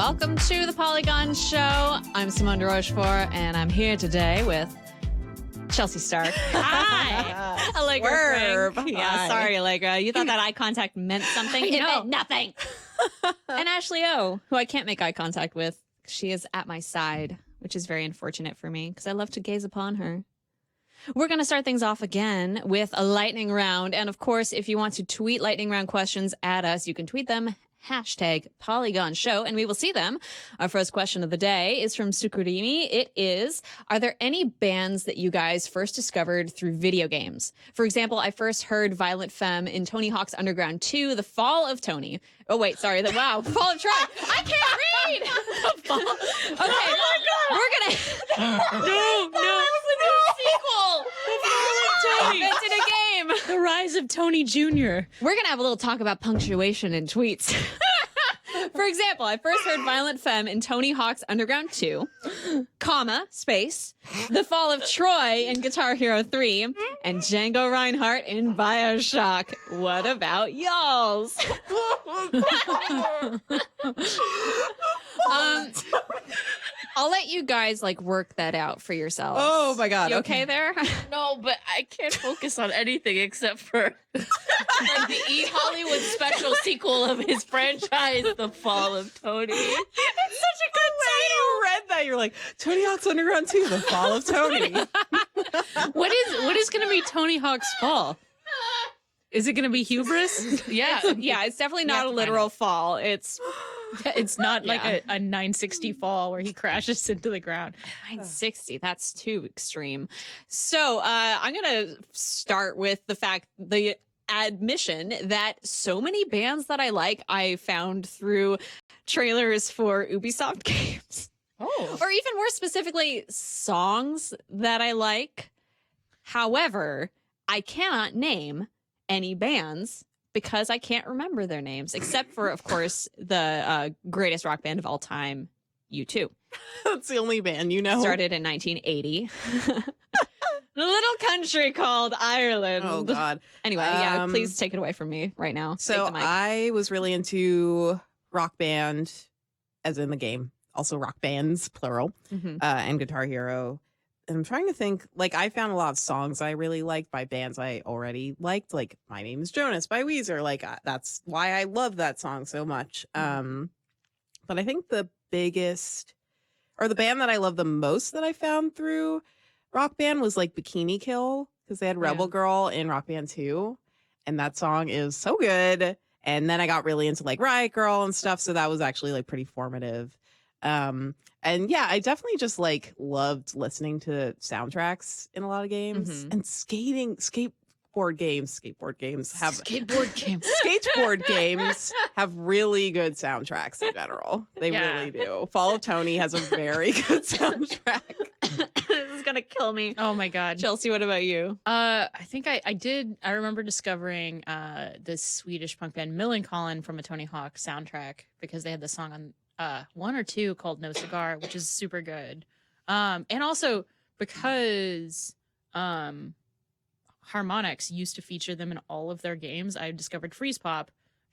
Welcome to the Polygon Show. I'm Simone de Rochefort, and I'm here today with Chelsea Stark. Hi. Allegra Frank. Yeah, sorry, Allegra. You thought that eye contact meant something? It meant nothing. And Ashley O, who I can't make eye contact with. She is at my side, which is very unfortunate for me because I love to gaze upon her. We're going to start things off again with a lightning round. And of course, if you want to tweet lightning round questions at us, you can tweet them hashtag Polygon Show, and we will see them. Our first question of the day is from Sukurimi. It is, are there any bands that you guys first discovered through video games? For example, I first heard Violent Femme in Tony Hawk's Underground 2, The Fall of Tony. Oh, wait, sorry. Fall of Troy. I can't read! Okay, oh my God. We're gonna... No. That's the new sequel! The Fall of Tony. Invented a game. The Rise of Tony Jr. We're gonna have a little talk about punctuation in tweets. For example, I first heard Violent Femme in Tony Hawk's Underground 2, comma, space, The Fall of Troy in Guitar Hero 3, and Django Reinhardt in BioShock. What about y'all's? I'll let you guys work that out for yourselves. Oh my God. You okay there? No, but I can't focus on anything except for the E! Hollywood special sequel of his franchise, The Fall of Tony. It's such a good way you read that. You're like, Tony Hawk's Underground 2, The Fall of Tony. What is going to be Tony Hawk's fall? Is it going to be hubris? Yeah, it's definitely not a literal fall. It's not like a 960 fall where he crashes into the ground. 960, that's too extreme. So I'm going to start with the admission that so many bands that I like, I found through trailers for Ubisoft games. Oh. Or even more specifically, songs that I like. However, I cannot name any bands because I can't remember their names, except for, of course, the greatest rock band of all time, U2. That's the only band you know. Started in 1980. A little country called Ireland. Oh, God. Anyway, please take it away from me right now. So I was really into Rock Band, as in the game, also rock bands, plural, and Guitar Hero. And I'm trying to think, I found a lot of songs I really liked by bands I already liked, like My Name is Jonas by Weezer. That's why I love that song so much. But I think the biggest, or the band that I love the most that I found through Rock Band was Bikini Kill, because they had Rebel Girl in Rock Band 2. And that song is so good. And then I got really into Riot Girl and stuff. So that was actually pretty formative. And yeah, I definitely just loved listening to soundtracks in a lot of games and skateboard games have really good soundtracks in general. They really do. Fall of Tony has a very good soundtrack. This is gonna kill me. Oh my God. Chelsea, what about you? I think I did. I remember discovering this Swedish punk band Millencolin from a Tony Hawk soundtrack because they had the song on 1 or 2 called No Cigar, which is super good. And also because Harmonix used to feature them in all of their games, I discovered Freeze Pop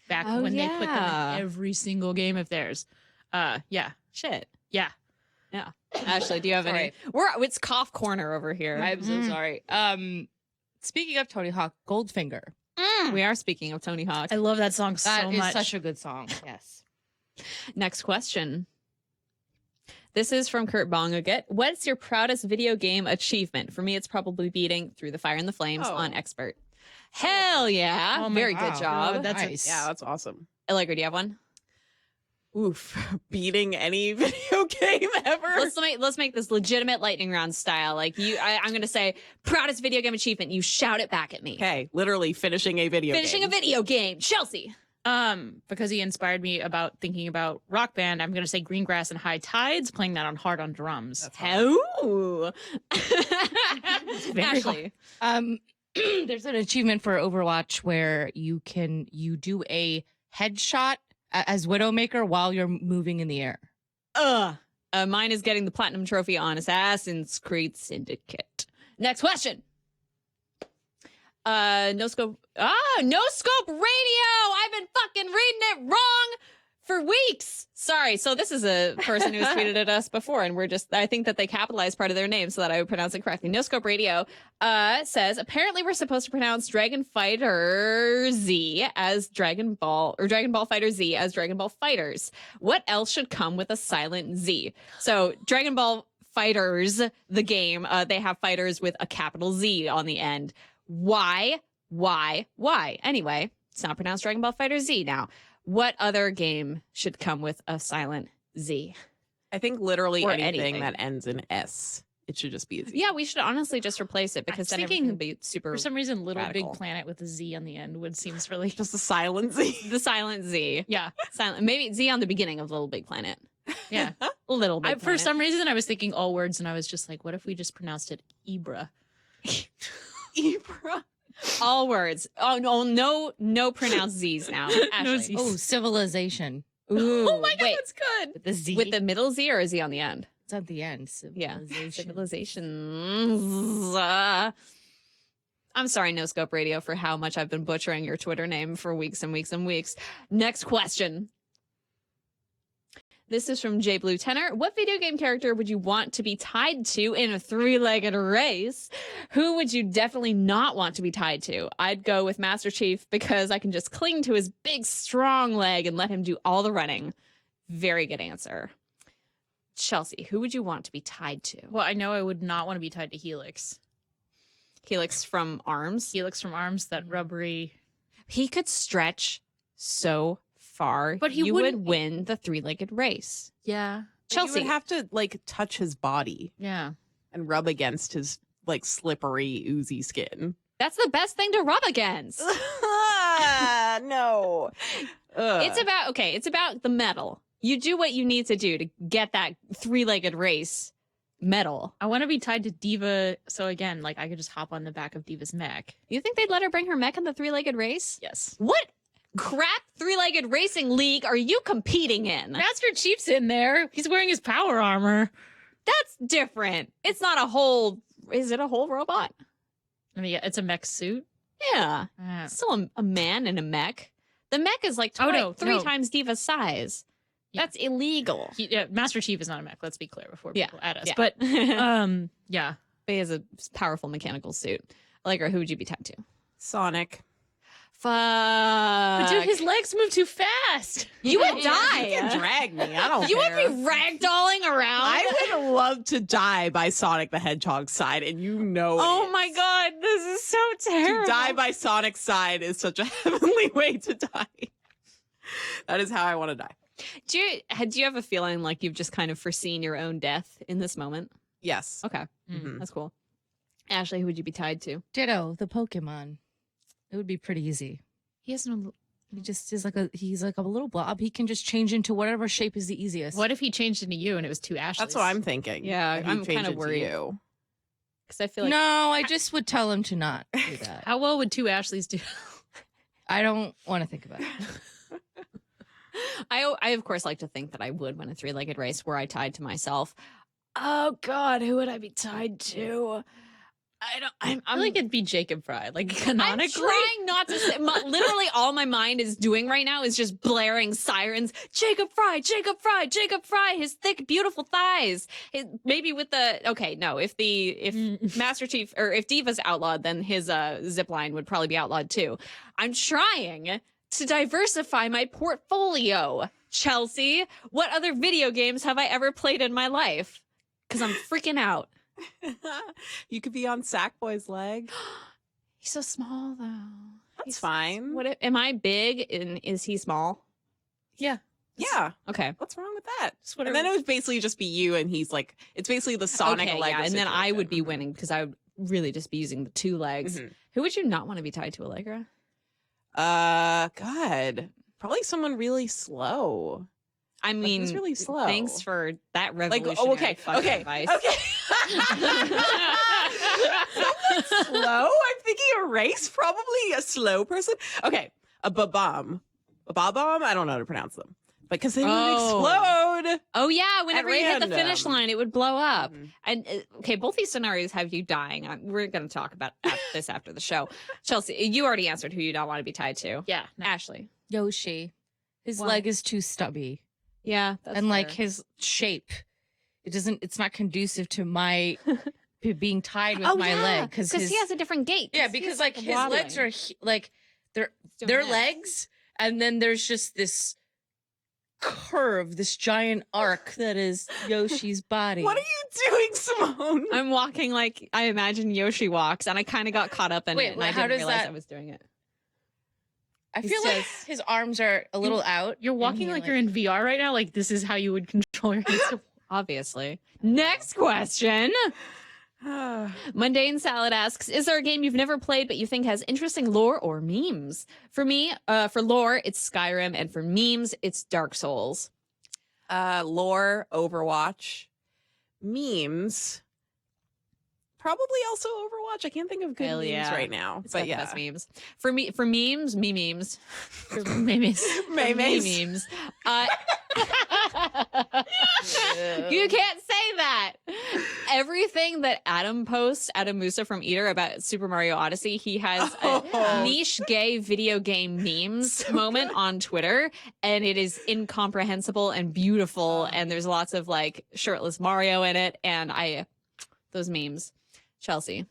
back when they put them in every single game of theirs. Shit. Yeah. Ashley, do you have any? It's cough corner over here. I'm so sorry. Speaking of Tony Hawk, Goldfinger. We are speaking of Tony Hawk. I love that song so much. That is such a good song. Yes. Next question. This is from Kurt Bongaget. What's your proudest video game achievement? For me, it's probably beating Through the Fire and the Flames on Expert. Hell yeah. Oh Very good job. Oh, that's nice. That's awesome. Allegra, do you have one? Oof. Beating any video game ever. Let's make this legitimate lightning round style. I'm going to say proudest video game achievement. You shout it back at me. Okay. Literally finishing a video game. Chelsea. Because he inspired me about thinking about Rock Band, I'm going to say Greengrass and High Tides, playing that on hard on drums. Oh. Ashley. There's an achievement for Overwatch where you do a headshot as Widowmaker while you're moving in the air. Mine is getting the platinum trophy on Assassin's Creed Syndicate. Next question. No Scope Radio. I've been fucking reading it wrong for weeks. Sorry. So this is a person who's tweeted at us before, and I think that they capitalized part of their name so that I would pronounce it correctly. No Scope Radio says, apparently we're supposed to pronounce Dragon Fighter Z as Dragon Ball, or Dragon Ball Fighter Z as Dragon Ball Fighters. What else should come with a silent Z? So Dragon Ball Fighters, the game, they have fighters with a capital Z on the end. Why? Anyway, it's not pronounced Dragon Ball Fighter Z now. What other game should come with a silent Z? I think literally Or anything anything. that ends in S. It should just be a Z. Yeah, we should honestly just replace it because I then was everything thinking, would be super. For some reason, Little radical. Big Planet with a Z on the end seems really. Just a silent Z. The silent Z. Yeah, Silent. Maybe Z on the beginning of Little Big Planet. yeah. Little Big For Planet. some reason, I was thinking all words, and I was just like, what if we just pronounced it Ibra? Ibra. All words. Oh no pronounced Z's now. Ashley. Z's. Oh, civilization. Ooh, Oh my god, wait. that's good. With the Z. With the middle Z or a Z on the end? It's at the end. Yeah. Civilization. Civilizations. I'm sorry, No Scope Radio, for how much I've been butchering your Twitter name for weeks and weeks and weeks. Next question. This is from J Blue Tenor. What video game character would you want to be tied to in a three-legged race? Who would you definitely not want to be tied to? I'd go with Master Chief because I can just cling to his big, strong leg and let him do all the running. Very good answer. Chelsea, who would you want to be tied to? Well, I know I would not want to be tied to Helix. Helix from ARMS. Helix from ARMS, that rubbery. He could stretch so far, But he you would wouldn't- win the three-legged race. Yeah. Chelsea. You would have to like touch his body Yeah. and rub against his like slippery, oozy skin. That's the best thing to rub against. No. It's about the medal. You do what you need to do to get that three-legged race medal. I want to be tied to Diva, so again, like I could just hop on the back of Diva's mech. You think they'd let her bring her mech in the three-legged race? Yes. What crap three-legged racing league are you competing in? Master Chief's in there. He's wearing his power armor. That's different. It's not a whole. Is it a whole robot? I mean, yeah, it's a mech suit. Yeah. Still a man in a mech. The mech is like three times Diva's size. Yeah. That's illegal. Master Chief is not a mech. Let's be clear before Yeah. people at us. Yeah. But yeah. But he has a powerful mechanical suit. Allegra, who would you be tied to? Sonic. Fuck. But dude, his legs move too fast. You would die. You can drag me. I don't You care. would be ragdolling around. I would love to die by Sonic the Hedgehog's side, and you know Oh it. my god, this is so terrible. To die by Sonic's side is such a heavenly way to die. That is how I want to die. Do you have a feeling like you've just kind of foreseen your own death in this moment? Yes. Okay, Mhm. that's cool. Ashley, who would you be tied to? Ditto, the Pokemon. It would be pretty easy. He has no. He just is he's like a little blob. He can just change into whatever shape is the easiest. What if he changed into you and it was two Ashleys? That's what I'm thinking. Yeah, If he I'm changed kinda it to worried. you. Because I feel like No, I just would tell him to not do that. How well would two Ashleys do? I don't want to think about it. I of course like to think that I would win a three-legged race were I tied to myself. Oh God, who would I be tied to? I don't. I feel like it'd be Jacob Fry. Like I'm canonically. trying not to say. Literally, all my mind is doing right now is just blaring sirens. Jacob Fry, Jacob Fry, Jacob Fry. His thick, beautiful thighs. Maybe with the no. If Master Chief or if Diva's outlawed, then his zip line would probably be outlawed too. I'm trying to diversify my portfolio. Chelsea, what other video games have I ever played in my life? Because I'm freaking out. You could be on Sackboy's leg. He's so small though. That's fine. What am I big and is he small? Yeah. Yeah. Okay. What's wrong with that? Just And whatever. then it would basically just be you, and he's like, it's basically the Sonic okay, Allegra yeah, and then I would be situation. winning because I would really just be using the two legs. Mhm. Who would you not want to be tied to, Allegra? God, probably someone really slow. I mean, who's really slow? Thanks for that Like, revolutionary okay, fucking okay, advice. okay. Slow? I'm thinking a race, probably a slow person. Okay, a babam. A babam? I don't know how to pronounce them. Because they would explode. Oh yeah, whenever you hit the random. finish line, it would blow up. Mhm. And okay, both these scenarios have you dying. We're going to talk about this after the show. Chelsea, you already answered who you don't want to be tied to. Yeah. No. Ashley. Yoshi. His Why? leg is too stubby. Yeah, that's And like fair. his shape. It's not conducive to my being tied with Oh, my yeah, leg because he has a different gait. yeah, 'cause he because has, like his legs are like they're doing this. legs, and then there's just this curve, this giant arc that is Yoshi's body. What are you doing, Simone? I'm walking like I imagine Yoshi walks, and I kind of got caught up in Wait, it, and I how didn't does realize that- I was doing it. I He feel like says- his arms are a little out. You're and walking he, like you're in VR right now. Like this is how you would control your hands. Obviously. Next question. Mundane Salad asks, is there a game you've never played but you think has interesting lore or memes? For me, for lore, it's Skyrim, and for memes, it's Dark Souls. Lore, Overwatch, memes. Probably also Overwatch. I can't think of good Hell memes yeah. right now. It's But got the yeah. best memes. For me, for memes, me memes. For memes. Memes. Me memes. You can't say that. Everything that Adam posts, Adam Musa from Eater about Super Mario Odyssey, he has a Oh. niche gay video game memes moment on Twitter, and it is incomprehensible and beautiful. And there's lots of like shirtless Mario in it, and those memes. Chelsea.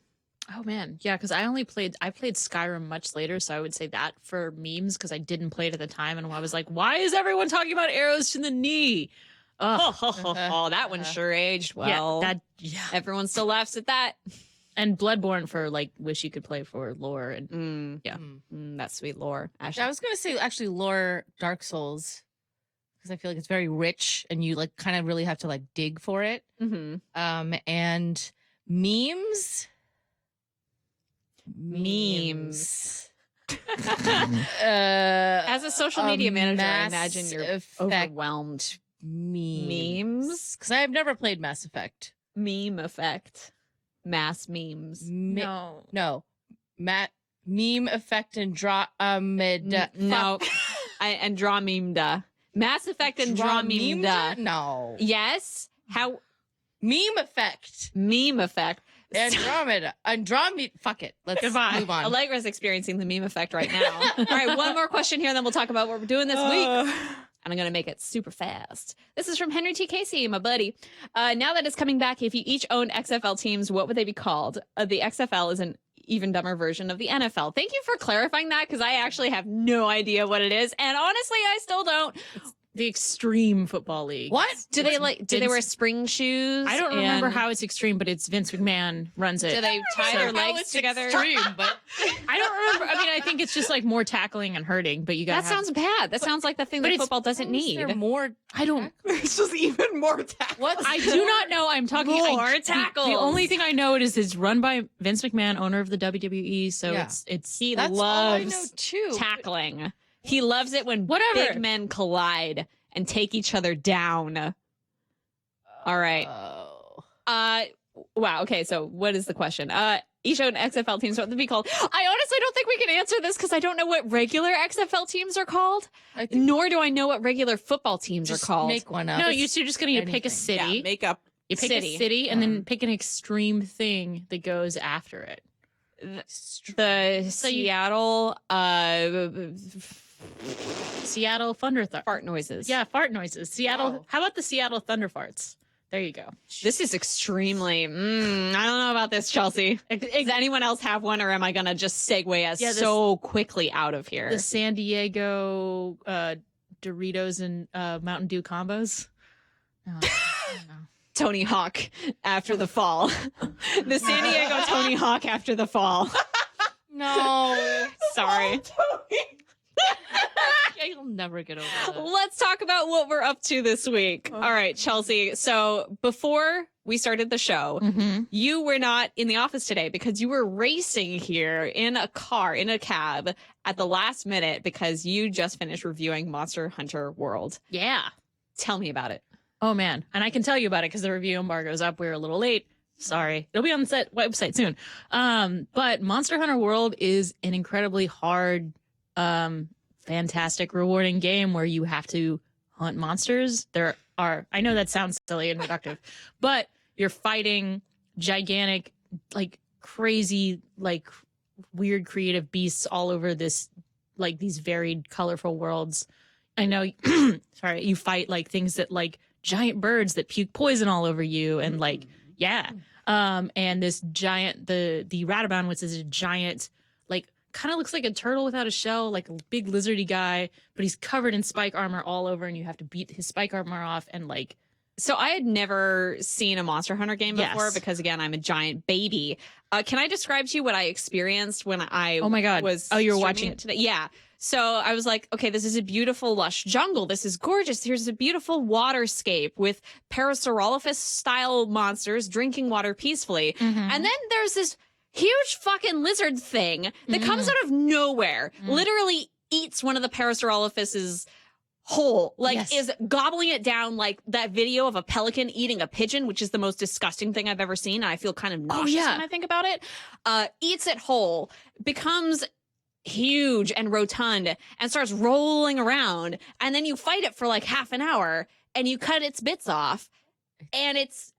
Oh man, yeah, because I played Skyrim much later, so I would say that for memes because I didn't play it at the time, and I was like, why is everyone talking about arrows to the knee? Oh, that one sure aged well. Yeah. Everyone still laughs at that. And Bloodborne for like wish you could play for lore and Yeah. That sweet lore. Ashley. I was gonna say actually lore Dark Souls because I feel like it's very rich and you like kind of really have to like dig for it. And memes. As a social media manager, I imagine you're Effect overwhelmed. memes because I have never played Mass Effect. Meme effect. Mass memes. no. Meme effect and Andromeda. No. Andromeda. Mass Effect Andromeda. No. Yes. How? Meme effect. Meme effect. Andromeda. Fuck it. Let's Goodbye. move on. Allegra's experiencing the meme effect right now. All right, one more question here, and then we'll talk about what we're doing this week. And I'm going to make it super fast. This is from Henry T. Casey, my buddy. Now that it's coming back, if you each owned XFL teams, what would they be called? The XFL is an even dumber version of the NFL. Thank you for clarifying that, because I actually have no idea what it is. And honestly, I still don't. The Extreme Football League. What? Do they wear Vince- spring shoes? I don't remember and- how it's extreme, but it's Vince McMahon runs it. Do they tie their legs together? Extreme, but I don't remember. I mean, I think it's just like more tackling and hurting, but you got That sounds bad. That sounds like the thing but that it's- football doesn't need. There more. I don't. There's just even more tackles. What? I do not know. I'm talking More The tackles. only thing I know is it's run by Vince McMahon, owner of the WWE. So Yeah. it's He That's all I know loves too. tackling. He loves it when Whatever. big men collide and take each other down. All right. Oh. Wow. Okay. So what is the question? Each own XFL teams, what would they be called? I honestly don't think we can answer this because I don't know what regular XFL teams are called, I think nor do I know what regular football teams just are called. make one up. no. You're just gonna need to pick a anything. city. Yeah, make up. You pick City. a city and then pick an extreme thing that goes after it. The So you- Seattle Seattle Thunder fart noises. Yeah, fart noises. Seattle. Wow. How about the Seattle Thunder farts? There you go. This is extremely. I don't know about this, Chelsea. Does anyone else have one, or am I gonna just segue us Yeah, this- so quickly out of here? The San Diego Doritos and Mountain Dew combos. No, I don't know. Tony Hawk after the fall. The San Diego Tony Hawk after the fall. No. Sorry. You'll never get over that. Let's talk about what we're up to this week. All right, Chelsea. So before we started the show, you were not in the office today because you were racing here in a car, in a cab at the last minute because you just finished reviewing Monster Hunter World. Yeah. Tell me about it. Oh man, and I can tell you about it because the review embargo's up. We were a little late. Sorry, it'll be on the website soon. But Monster Hunter World is an incredibly hard, fantastic, rewarding game where you have to hunt monsters. I know that sounds silly and reductive, but you're fighting gigantic, like crazy, like weird creative beasts all over this, like these varied, colorful worlds. I know. Sorry, you fight like things that like giant birds that puke poison all over you, and like and this giant the Ratabound, which is a giant like kind of looks like a turtle without a shell, like a big lizardy guy, but he's covered in spike armor all over, and you have to beat his spike armor off and like. So I had never seen a Monster Hunter game before because, again, I'm a giant baby. Can I describe to you what I experienced when I was you were watching it today? Yeah. So I was like, okay, this is a beautiful, lush jungle. This is gorgeous. Here's a beautiful waterscape with Parasaurolophus-style monsters drinking water peacefully. And then there's this huge fucking lizard thing that comes out of nowhere, literally eats one of the Parasaurolophus's whole, like is gobbling it down like that video of a pelican eating a pigeon, which is the most disgusting thing I've ever seen. I feel kind of nauseous when I think about it. Eats it whole, becomes huge and rotund, and starts rolling around. And then you fight it for like half an hour, and you cut its bits off, and it's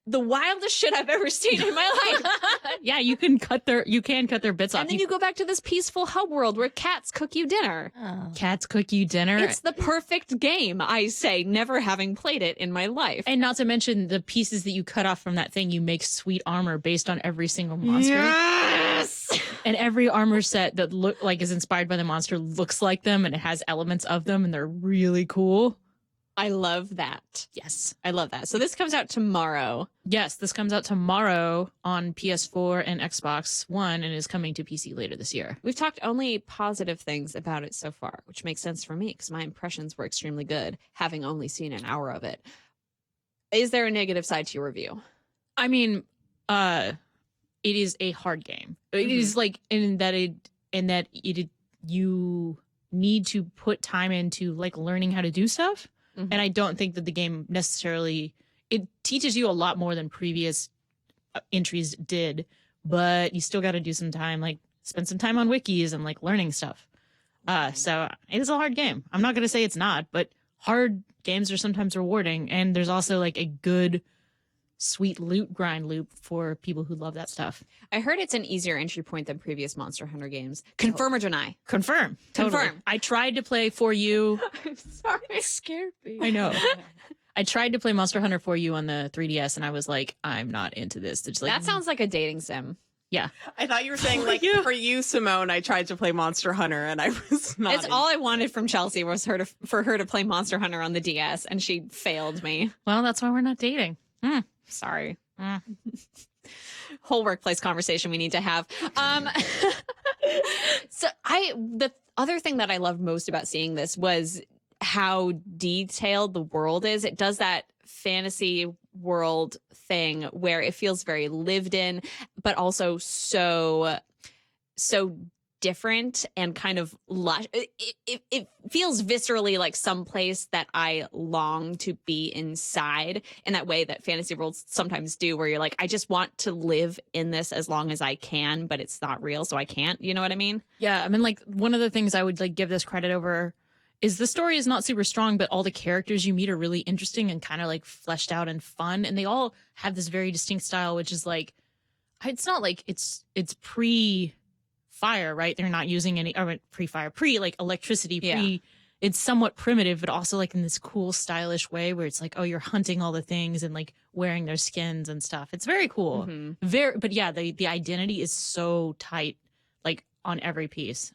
the wildest shit I've ever seen in my life. Yeah, you can cut their bits off. And then you go back to this peaceful hub world where cats cook you dinner. Oh. Cats cook you dinner. It's the perfect game, I say, never having played it in my life. And not to mention the pieces that you cut off from that thing, you make sweet armor based on every single monster. Yes! And every armor set that look like is inspired by the monster looks like them, and it has elements of them, and they're really cool. I love that. Yes. I love that. So this comes out tomorrow. Yes, this comes out tomorrow on PS4 and Xbox One, and is coming to PC later this year. We've talked only positive things about it so far, which makes sense for me because my impressions were extremely good, having only seen an hour of it. Is there a negative side to your review? I mean, it is a hard game. It is like in that you need to put time into like learning how to do stuff. And I don't think that the game necessarily, it teaches you a lot more than previous entries did, but you still got to do some time, like spend some time on wikis and like learning stuff. So it is a hard game. I'm not going to say it's not, but hard games are sometimes rewarding. And there's also like a good, sweet loot grind loop for people who love that stuff. I heard it's an easier entry point than previous Monster Hunter games. Confirm or deny? Confirm. Totally. Confirm. I tried to play For You. I'm sorry. It scared me. I know. I tried to play Monster Hunter For You on the 3DS, and I was like, I'm not into this. It's like, That sounds like a dating sim. yeah. I thought you were saying like for you, Simone. I tried to play Monster Hunter and I was not. It's all I wanted from Chelsea was for her to play Monster Hunter on the DS, and she failed me. Well, that's why we're not dating. Sorry. Whole workplace conversation we need to have. So the other thing that I loved most about seeing this was how detailed the world is. It does that fantasy world thing where it feels very lived in, but also so different and kind of lush. It feels viscerally like someplace that I long to be inside in that way that fantasy worlds sometimes do, where you're like, I just want to live in this as long as I can, but it's not real, so I can't. You know what I mean? Yeah. I mean, like, one of the things I would like give this credit over is the story is not super strong, but all the characters you meet are really interesting and kind of like fleshed out and fun. And they all have this very distinct style, which is like, it's not like it's pre-fire, right? They're not using any pre-fire, like electricity, it's somewhat primitive, but also like in this cool, stylish way where it's like, oh, you're hunting all the things and like wearing their skins and stuff. It's very cool. But yeah, the identity is so tight, like on every piece.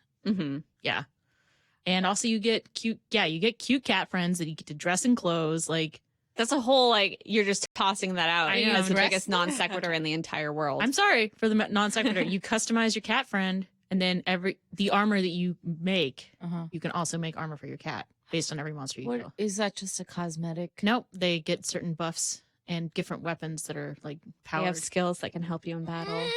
Yeah. And also you get cute cat friends that you get to dress in clothes. Like, that's a whole, like, you're just tossing that out I know, as the dress- biggest non sequitur in the entire world. I'm sorry for the non sequitur. You customize your cat friend, and then the armor that you make, you can also make armor for your cat based on every monster you kill. Is that just a cosmetic? Nope, they get certain buffs and different weapons that are like They powered. have skills that can help you in battle.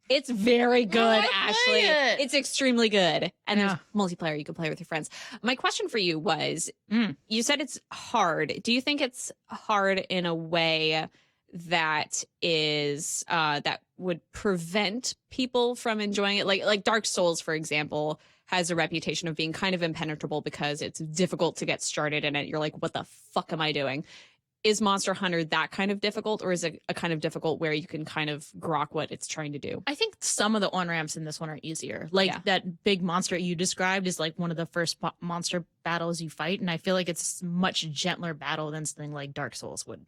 It's very good, Ashley. it. It's extremely good. And Yeah. there's multiplayer you can play with your friends. My question for you was, you said it's hard. Do you think it's hard in a way that is that would prevent people from enjoying it? Like Dark Souls, for example, has a reputation of being kind of impenetrable because it's difficult to get started in it. You're like, what the fuck am I doing? is Monster Hunter that kind of difficult, or is it a kind of difficult where you can kind of grok what it's trying to do? I think some of the on-ramps in this one are easier. Like that big monster you described is like one of the first monster battles you fight, and I feel like it's a much gentler battle than something like Dark Souls would.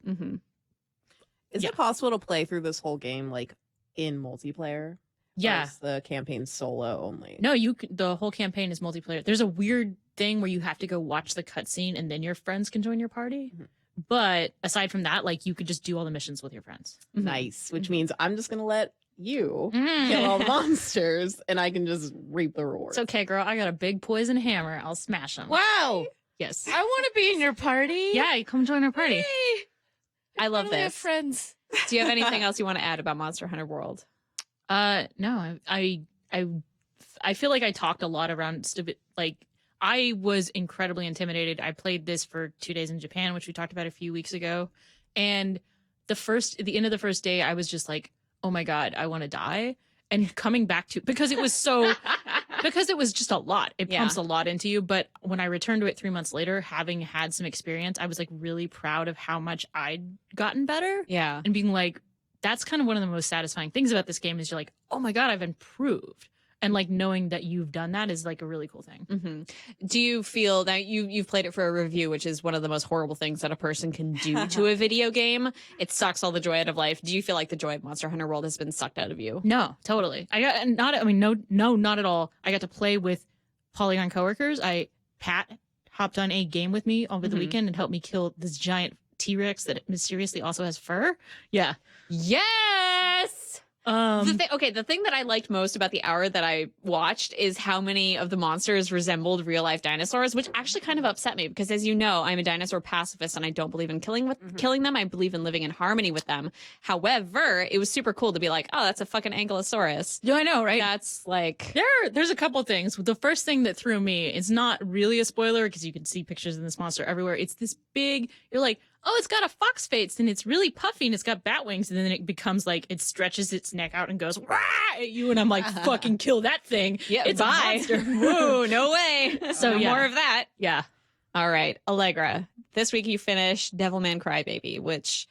Is it possible to play through this whole game like in multiplayer? Yeah. Or is the campaign solo only? No, the whole campaign is multiplayer. There's a weird thing where you have to go watch the cutscene and then your friends can join your party. But aside from that, like you could just do all the missions with your friends. Nice, which means I'm just gonna let you kill all the monsters and I can just reap the rewards. It's okay, girl. I got a big poison hammer. I'll smash them. Wow. Yes. I want to be in your party. Yeah, you come join our party. Yay. I love finally have this. friends. Do you have anything else you want to add about Monster Hunter World? No, I feel like I talked a lot around like I was incredibly intimidated. I played this for 2 days in Japan, which we talked about a few weeks ago. And at the end of the first day, I was just like, oh my God, I want to die. And coming back to, because it was just a lot. It pumps a lot into you. But when I returned to it 3 months later, having had some experience, I was like really proud of how much I'd gotten better. Yeah. And being like, that's kind of one of the most satisfying things about this game is you're like, oh my God, I've improved. And like knowing that you've done that is like a really cool thing. Do you feel that you've played it for a review, which is one of the most horrible things that a person can do to a video game? It sucks all the joy out of life. Do you feel like the joy of Monster Hunter World has been sucked out of you? No, totally. Not at all. I got to play with Polygon coworkers. Pat hopped on a game with me over the weekend and helped me kill this giant T-Rex that mysteriously also has fur. Yeah. Yes. The thing that I liked most about the hour that I watched is how many of the monsters resembled real life dinosaurs, which actually kind of upset me because, as you know, I'm a dinosaur pacifist and I don't believe in killing them. I believe in living in harmony with them. However, it was super cool to be like, oh, that's a fucking ankylosaurus. Yeah, I know, right? That's like there's a couple things. The first thing that threw me, it's not really a spoiler because you can see pictures of this monster everywhere. It's this big, you're like, oh, it's got a fox face and it's really puffy and it's got bat wings. And then it becomes like, it stretches its neck out and goes rah at you. And I'm like, fucking kill that thing. Yeah, it's bye. a monster. Whoa, no way. So no more of that. Yeah. All right. Allegra, this week you finished Devilman Crybaby, which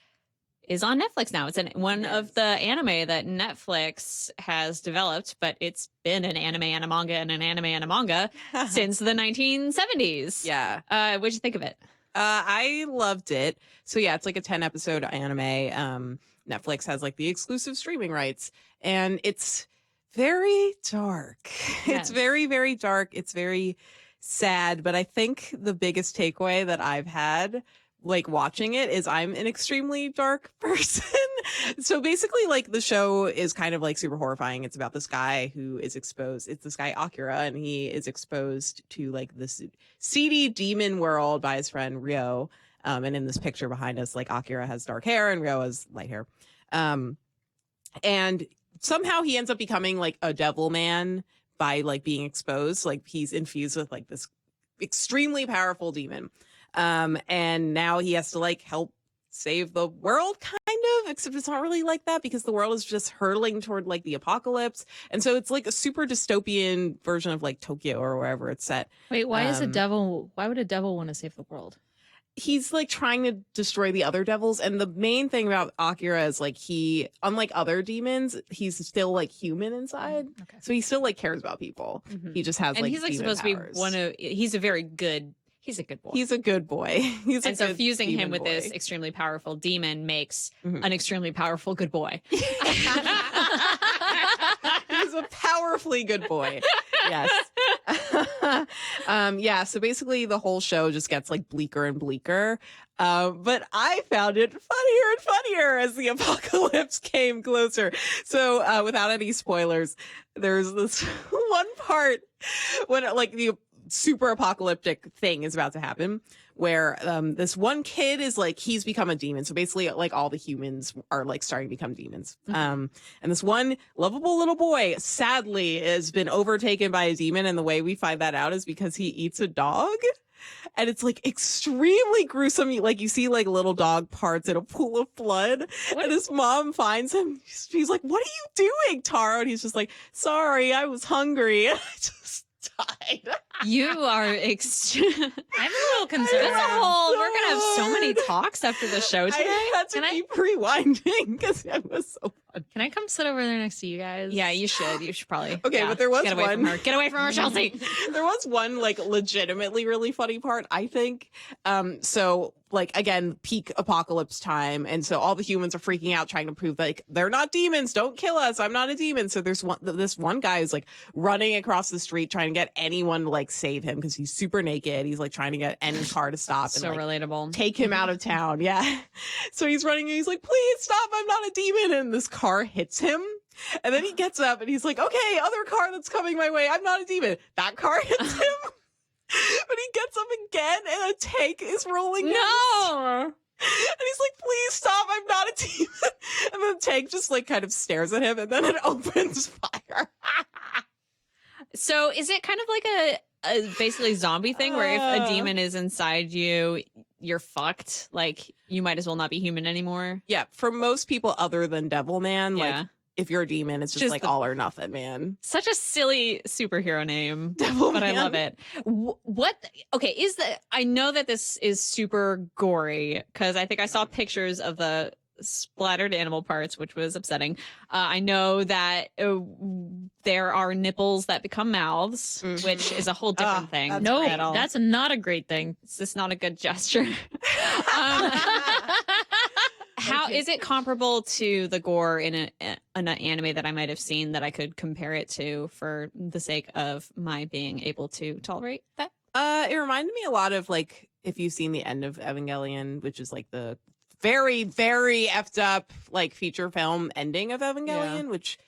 is on Netflix now. It's one of the anime that Netflix has developed, but it's been an anime and a manga and an anime and a manga since the 1970s. Yeah. What'd you think of it? I loved it. So yeah, it's like a 10 episode anime. Netflix has like the exclusive streaming rights and it's very dark. Yes. It's very, very dark. It's very sad. But I think the biggest takeaway that I've had like watching it is I'm an extremely dark person. So basically like the show is kind of like super horrifying. It's about this guy who is exposed. It's this guy Akira and he is exposed to like this seedy demon world by his friend Ryo. And in this picture behind us, like Akira has dark hair and Ryo has light hair. And somehow he ends up becoming like a devil man by like being exposed. Like he's infused with like this extremely powerful demon. And now he has to like help save the world kind of, except it's not really like that because the world is just hurtling toward like the apocalypse. And so it's like a super dystopian version of like Tokyo or wherever it's set. Wait, why would a devil want to save the world? He's like trying to destroy the other devils. And the main thing about Akira is like he, unlike other demons, he's still like human inside. Okay. So he still like cares about people. He just has like he's like demon supposed powers. to be he's a good boy. He's a good boy. He's a and so good fusing him demon with boy. this extremely powerful demon makes an extremely powerful good boy. He's a powerfully good boy. Yes. Yeah. So basically the whole show just gets like bleaker and bleaker. But I found it funnier and funnier as the apocalypse came closer. So, without any spoilers, there's this one part when like the super apocalyptic thing is about to happen where this one kid is like he's become a demon. So basically like all the humans are like starting to become demons. And this one lovable little boy sadly has been overtaken by a demon, and the way we find that out is because he eats a dog. And it's like extremely gruesome. Like you see like little dog parts in a pool of blood. And his mom finds him. She's like, "What are you doing, Taro?" And he's just like, "Sorry, I was hungry." And I just died. You are I'm a little concerned. That's a whole. We're gonna have so many talks after the show today. I had to keep rewinding because it was so fun. Can I come sit over there next to you guys? Yeah, you should. You should probably. Okay, yeah, but there was get away one. from her. Get away from her, Chelsea. There was one like legitimately really funny part, I think. So like again, peak apocalypse time, and so all the humans are freaking out, trying to prove like they're not demons. Don't kill us. I'm not a demon. So there's this one guy is like running across the street trying to get anyone to like save him because he's super naked. He's like trying to get any car to stop So and like, relatable. take him out of town. Yeah. So he's running and he's like, please stop. I'm not a demon. And this car hits him. And then he gets up and he's like, okay, other car that's coming my way. I'm not a demon. That car hits him. But he gets up again and a tank is rolling. No. And he's like, please stop. I'm not a demon. And then the tank just like kind of stares at him and then it opens fire. So is it kind of like a basically zombie thing where if a demon is inside you, you're fucked? Like you might as well not be human anymore. Yeah. For most people other than Devilman, Yeah. like if you're a demon, it's just like all or nothing, man. Such a silly superhero name, Devilman. but I love it. Okay, I know that this is super gory because I think I saw pictures of the splattered animal parts, which was upsetting. I know that there are nipples that become mouths, which is a whole different thing. That's No, great. that's not a great thing. It's just not a good gesture. How is it comparable to the gore in an anime that I might have seen that I could compare it to for the sake of my being able to tolerate that? It reminded me a lot of like if you've seen the end of Evangelion, which is like the very, very effed up like feature film ending of Evangelion, which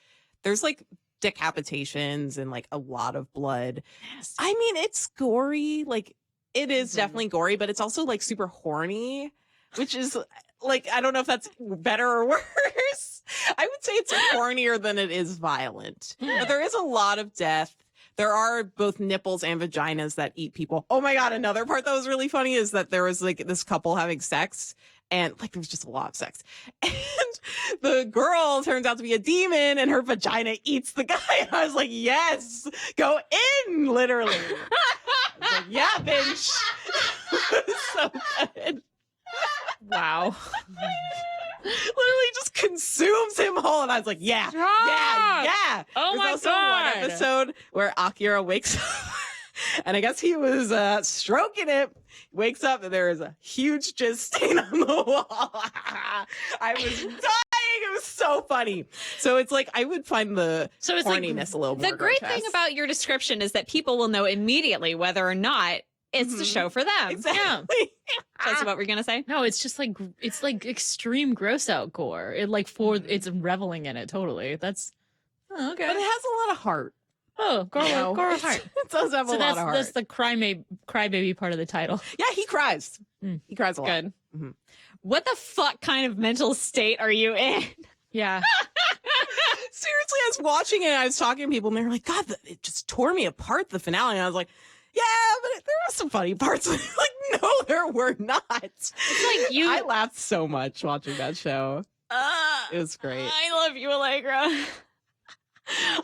there's like decapitations and like a lot of blood. Yes. I mean, it's gory. Like it is definitely gory, but it's also like super horny, which is like, I don't know if that's better or worse. I would say it's hornier than it is violent. But there is a lot of death. There are both nipples and vaginas that eat people. Oh my God. Another part that was really funny is that there was like this couple having sex and like there was just a lot of sex. And the girl turns out to be a demon and her vagina eats the guy. And I was like, yes, go in, literally. I was like, yeah, bitch. It was so good. Wow. Literally just consumes him whole. And I was like, yeah. Oh There's my also God. one episode where Akira wakes up and I guess he was stroking it, wakes up and there is a huge jizz stain on the wall. I was dying. It was so funny. So it's like, I would find the So it's like horniness a little more The great thing grotesque. about your description is that people will know immediately whether or not it's the show for them. Exactly. That's what we're going to say. No, it's just like it's like extreme gross out gore. It like it's reveling in it totally. That's okay. But it has a lot of heart. Oh, gore, You know? gore of heart. It does have So a lot of heart. that's the crybaby part of the title. Yeah, he cries. Mm. He cries a lot. Good. Mhm. What the fuck kind of mental state are you in? Yeah. Seriously, I was watching it and I was talking to people and they were like, God, it just tore me apart, the finale. And I was like, yeah, but there were some funny parts. Like, no, there were not. It's like you I laughed so much watching that show. It was great. I love you, Allegra.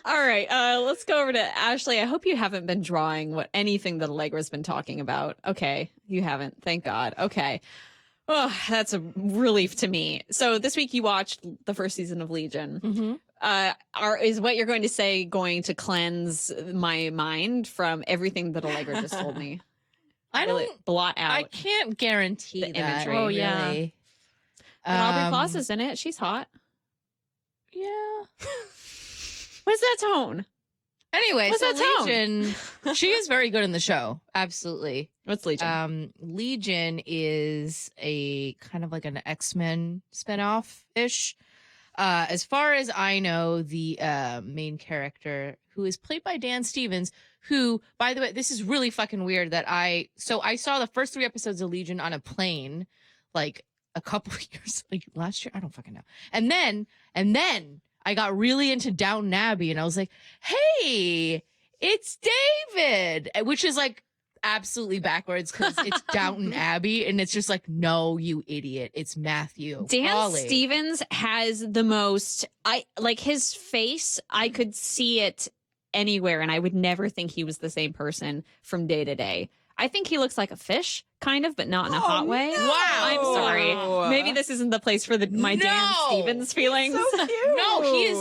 All right, let's go over to Ashley. I hope you haven't been drawing anything that Allegra's been talking about. Okay, you haven't. Thank God. Okay. Oh, that's a relief to me. So this week you watched the first season of Legion. Mhm. Is what you're going to say going to cleanse my mind from everything that Allegra just told me? I Will it don't. blot out. I can't guarantee the that. imagery. Oh, yeah. really. But Aubrey Plaza's in it. She's hot. Yeah. What's that tone? Anyway, What's so that tone? Legion, she is very good in the show. Absolutely. What's Legion? Legion is a kind of like an X-Men spinoff ish. As far as I know, the main character, who is played by Dan Stevens, who, by the way, this is really fucking weird that I saw the first 3 episodes of Legion on a plane, like a couple of years, like last year, I don't fucking know. And then I got really into Downton Abbey, and I was like, hey, it's David, which is like absolutely backwards because it's Downton Abbey, and it's just like, no, you idiot, it's Matthew. Dan Crawley. Stevens has the most, I like his face. I could see it anywhere and I would never think he was the same person from day to day. I think he looks like a fish, kind of, but not in a hot way. no. I'm sorry. Maybe this isn't the place for my Dan Stevens feelings. So cute. No, he is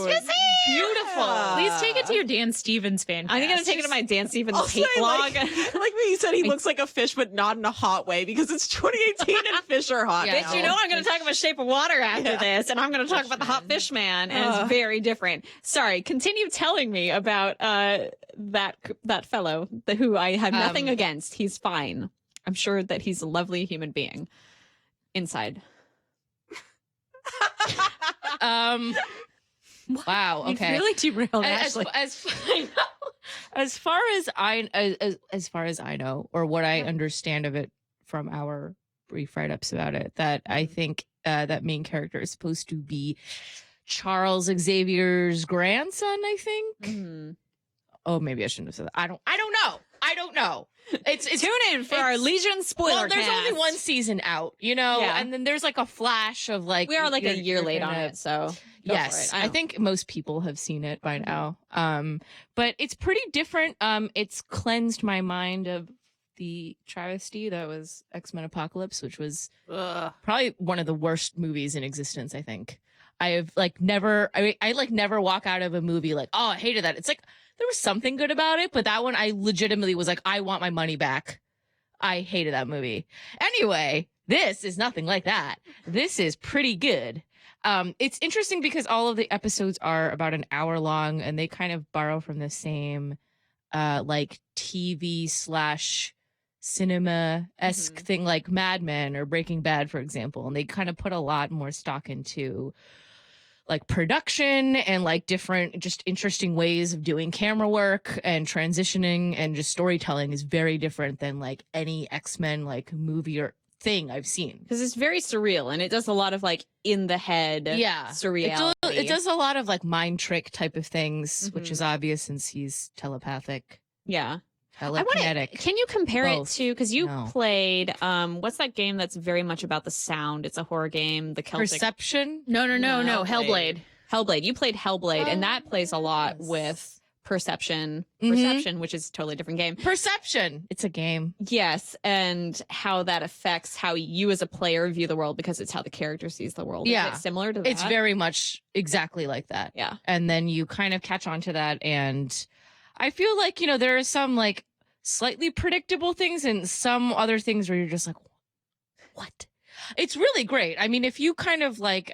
beautiful. Yeah. Please take it to your Dan Stevens fan. I'm going to take it to my Dan Stevens Also, hate blog. like when you said he looks like a fish, but not in a hot way, because it's 2018 and fish are hot. Yeah, now. Bitch, you know I'm going to talk about Shape of Water after this, and I'm going to talk about the hot fish man, and it's very different. Sorry, continue telling me about that fellow who I have nothing against. He's fine. I'm sure that he's a lovely human being inside. Wow. Okay. You really derailed As, Ashley. as far as I know, or what I understand of it from our brief write-ups about it, that I think that main character is supposed to be Charles Xavier's grandson, I think. Mm-hmm. Oh, maybe I shouldn't have said that. I don't know. It's Tune in for our Legion spoiler well, there's cast. only one season out, you know, Yeah. and then there's like a flash of like We are like a year you're late on gonna- it, so go Yes, for it. I think most people have seen it by now. But it's pretty different. It's cleansed my mind of the travesty that was X-Men Apocalypse, which was probably one of the worst movies in existence. I think I have like never. I like never walk out of a movie like, oh, I hated that. It's like there was something good about it, but that one I legitimately was like, I want my money back. I hated that movie. Anyway, this is nothing like that. This is pretty good. It's interesting because all of the episodes are about an hour long, and they kind of borrow from the same like TV / cinema-esque thing like Mad Men or Breaking Bad, for example. And they kind of put a lot more stock into like production and like different just interesting ways of doing camera work and transitioning, and just storytelling is very different than like any X-Men like movie or thing I've seen. because it's very surreal, and it does a lot of like in the head surreality. It does a lot of like mind trick type of things, which is obvious since he's telepathic, Yeah. telekinetic. Can you compare Both. it to, because you No. played what's that game that's very much about the sound? It's a horror game, the Celtic Perception? No, No, Hellblade. Hellblade. You played Hellblade, and that plays a lot Yes. with perception, which is a totally different game. Perception. It's a game. Yes, and how that affects how you as a player view the world, because it's how the character sees the world. Yeah. Is it similar to that? It's very much exactly like that. Yeah. And then you kind of catch on to that. And I feel like, you know, there are some like slightly predictable things and some other things where you're just like, what? It's really great. I mean, if you kind of like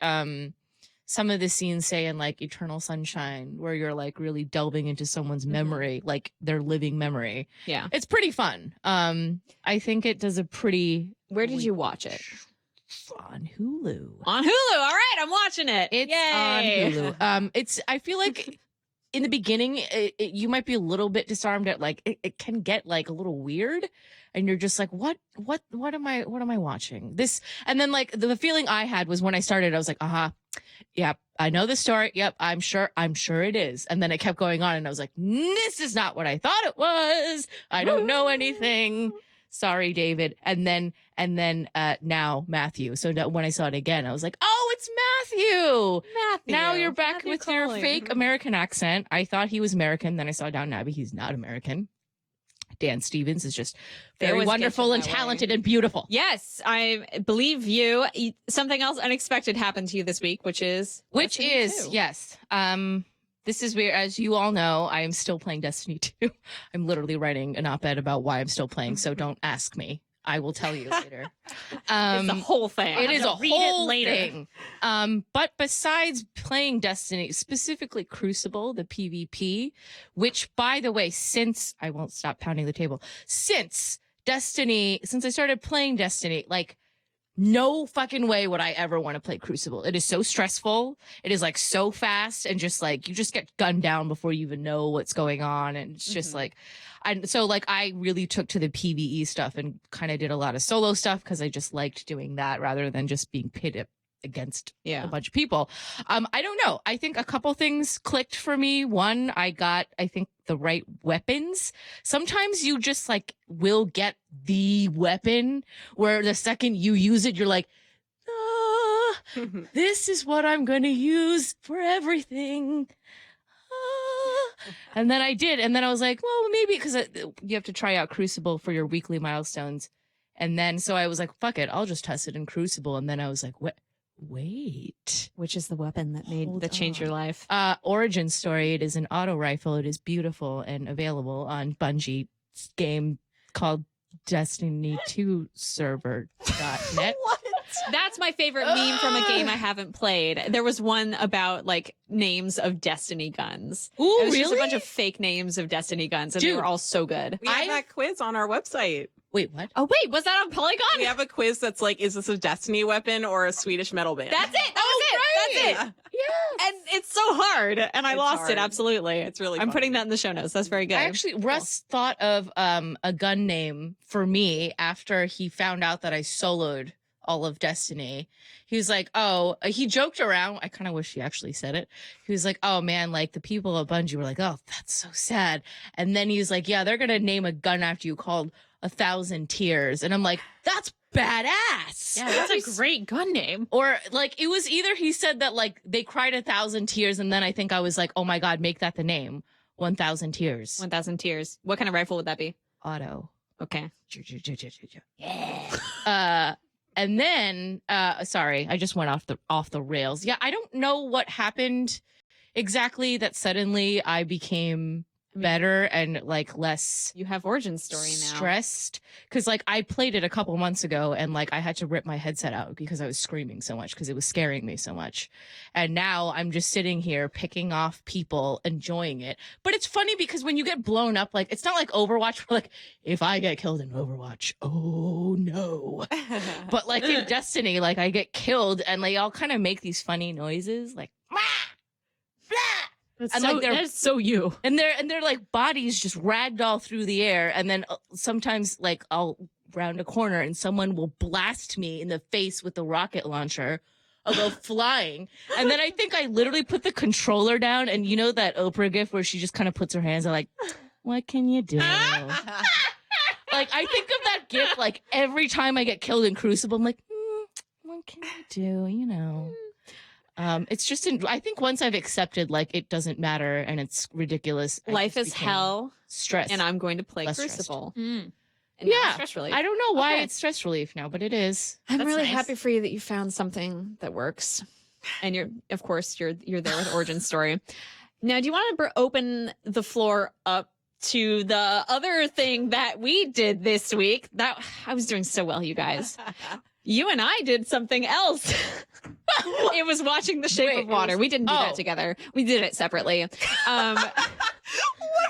some of the scenes, say in like Eternal Sunshine, where you're like really delving into someone's memory, like their living memory, Yeah. it's pretty fun. I think it does a pretty. Where did you watch it? On Hulu. On Hulu. All right, I'm watching it. It's Yay. on Hulu. I feel like in the beginning, you might be a little bit disarmed at like, it can get like a little weird, and you're just like, what am I watching this? And then like the feeling I had was when I started, I was like, yep, I know the story. Yep, I'm sure it is. And then it kept going on, and I was like, this is not what I thought it was. I don't know anything. Sorry, David. And then now Matthew. So when I saw it again, I was like, oh, it's Matthew. Matthew. Now you're back Matthew with your Colling. fake American accent. I thought he was American. Then I saw Downton Abbey. He's not American. Dan Stevens is just They very always get wonderful you and that way. talented and beautiful. Yes, I believe you. Something else unexpected happened to you this week, which is Destiny 2. Yes. This is where, as you all know, I am still playing Destiny 2. I'm literally writing an op-ed about why I'm still playing, so don't ask me. I will tell you later. It's the whole thing. It is a read it whole later. thing. But besides playing Destiny, specifically Crucible, the PvP, which, by the way, since I won't stop pounding the table, since I started playing Destiny, like, no fucking way would I ever want to play Crucible. It is so stressful. It is like so fast, and just like you just get gunned down before you even know what's going on. And it's just like, I really took to the PvE stuff and kind of did a lot of solo stuff because I just liked doing that rather than just being pitted against a bunch of people. I don't know. I think a couple things clicked for me. One, I think the right weapons. Sometimes you just like will get the weapon where the second you use it, you're like, this is what I'm going to use for everything. And then I did. And then I was like, well, maybe because you have to try out Crucible for your weekly milestones. And then so I was like, fuck it, I'll just test it in Crucible. And then I was like, wait. Which is the weapon that changed your life? Origin story. It is an auto rifle. It is beautiful and available on Bungie game called Destiny 2 server.net. What? That's my favorite meme from a game I haven't played. There was one about like names of Destiny guns. Ooh, it was really? just a bunch of fake names of Destiny guns, and they Dude. were all so good. We have that quiz on our website. Wait, what? Oh wait, was that on Polygon? We have a quiz that's like, is this a Destiny weapon or a Swedish metal band? That's it. That was it. That's it. Yeah. And it's so hard, and I It's lost hard. it. Absolutely, It's really I'm funny. putting that in the show notes. That's very good. I actually, Russ thought of a gun name for me after he found out that I soloed all of Destiny. He was like, oh, he joked around. I kind of wish he actually said it. He was like, oh man, like the people at Bungie were like, oh, that's so sad. And then he was like, yeah, they're going to name a gun after you called 1,000 Tears. And I'm like, that's badass. Yeah, that's a great gun name. Or like, it was either he said that like they cried 1,000 tears. And then I think I was like, oh my God, make that the name. 1,000 Tears. 1,000 Tears. What kind of rifle would that be? Auto. Okay. Yeah. And then, sorry, I just went off the rails. Yeah, I don't know what happened exactly that suddenly I became better and like less You have origin story now. stressed. Because like I played it a couple months ago and like I had to rip my headset out because I was screaming so much because it was scaring me so much. And now I'm just sitting here picking off people, enjoying it. But it's funny because when you get blown up, like it's not like Overwatch where like if I get killed in Overwatch, oh no. But like in Destiny, like I get killed and they all kind of make these funny noises like "Wah! Blah!" That's And, so, like, they're- that's so you. and they're like bodies just ragdoll through the air, and then sometimes like I'll round a corner and someone will blast me in the face with the rocket launcher. I'll go flying, and then I think I literally put the controller down, and you know that Oprah gif where she just kind of puts her hands out like, "What can you do?" Like I think of that gif like every time I get killed in Crucible. I'm like, what can you do? You know. It's just, I think once I've accepted, like, it doesn't matter and it's ridiculous. I Life just is became hell, stressed. and I'm going to play Less stressed. Crucible. Mm. And now Yeah. stress relief. I don't know why Okay. it's stress relief now, but it is. I'm That's really nice. happy for you that you found something that works, and of course, you're there with origin story. Now, do you want to open the floor up to the other thing that we did this week? That I was doing so well, you guys. You and I did something else. It was watching The Shape Wait, of Water. We didn't do that oh. together. We did it separately. I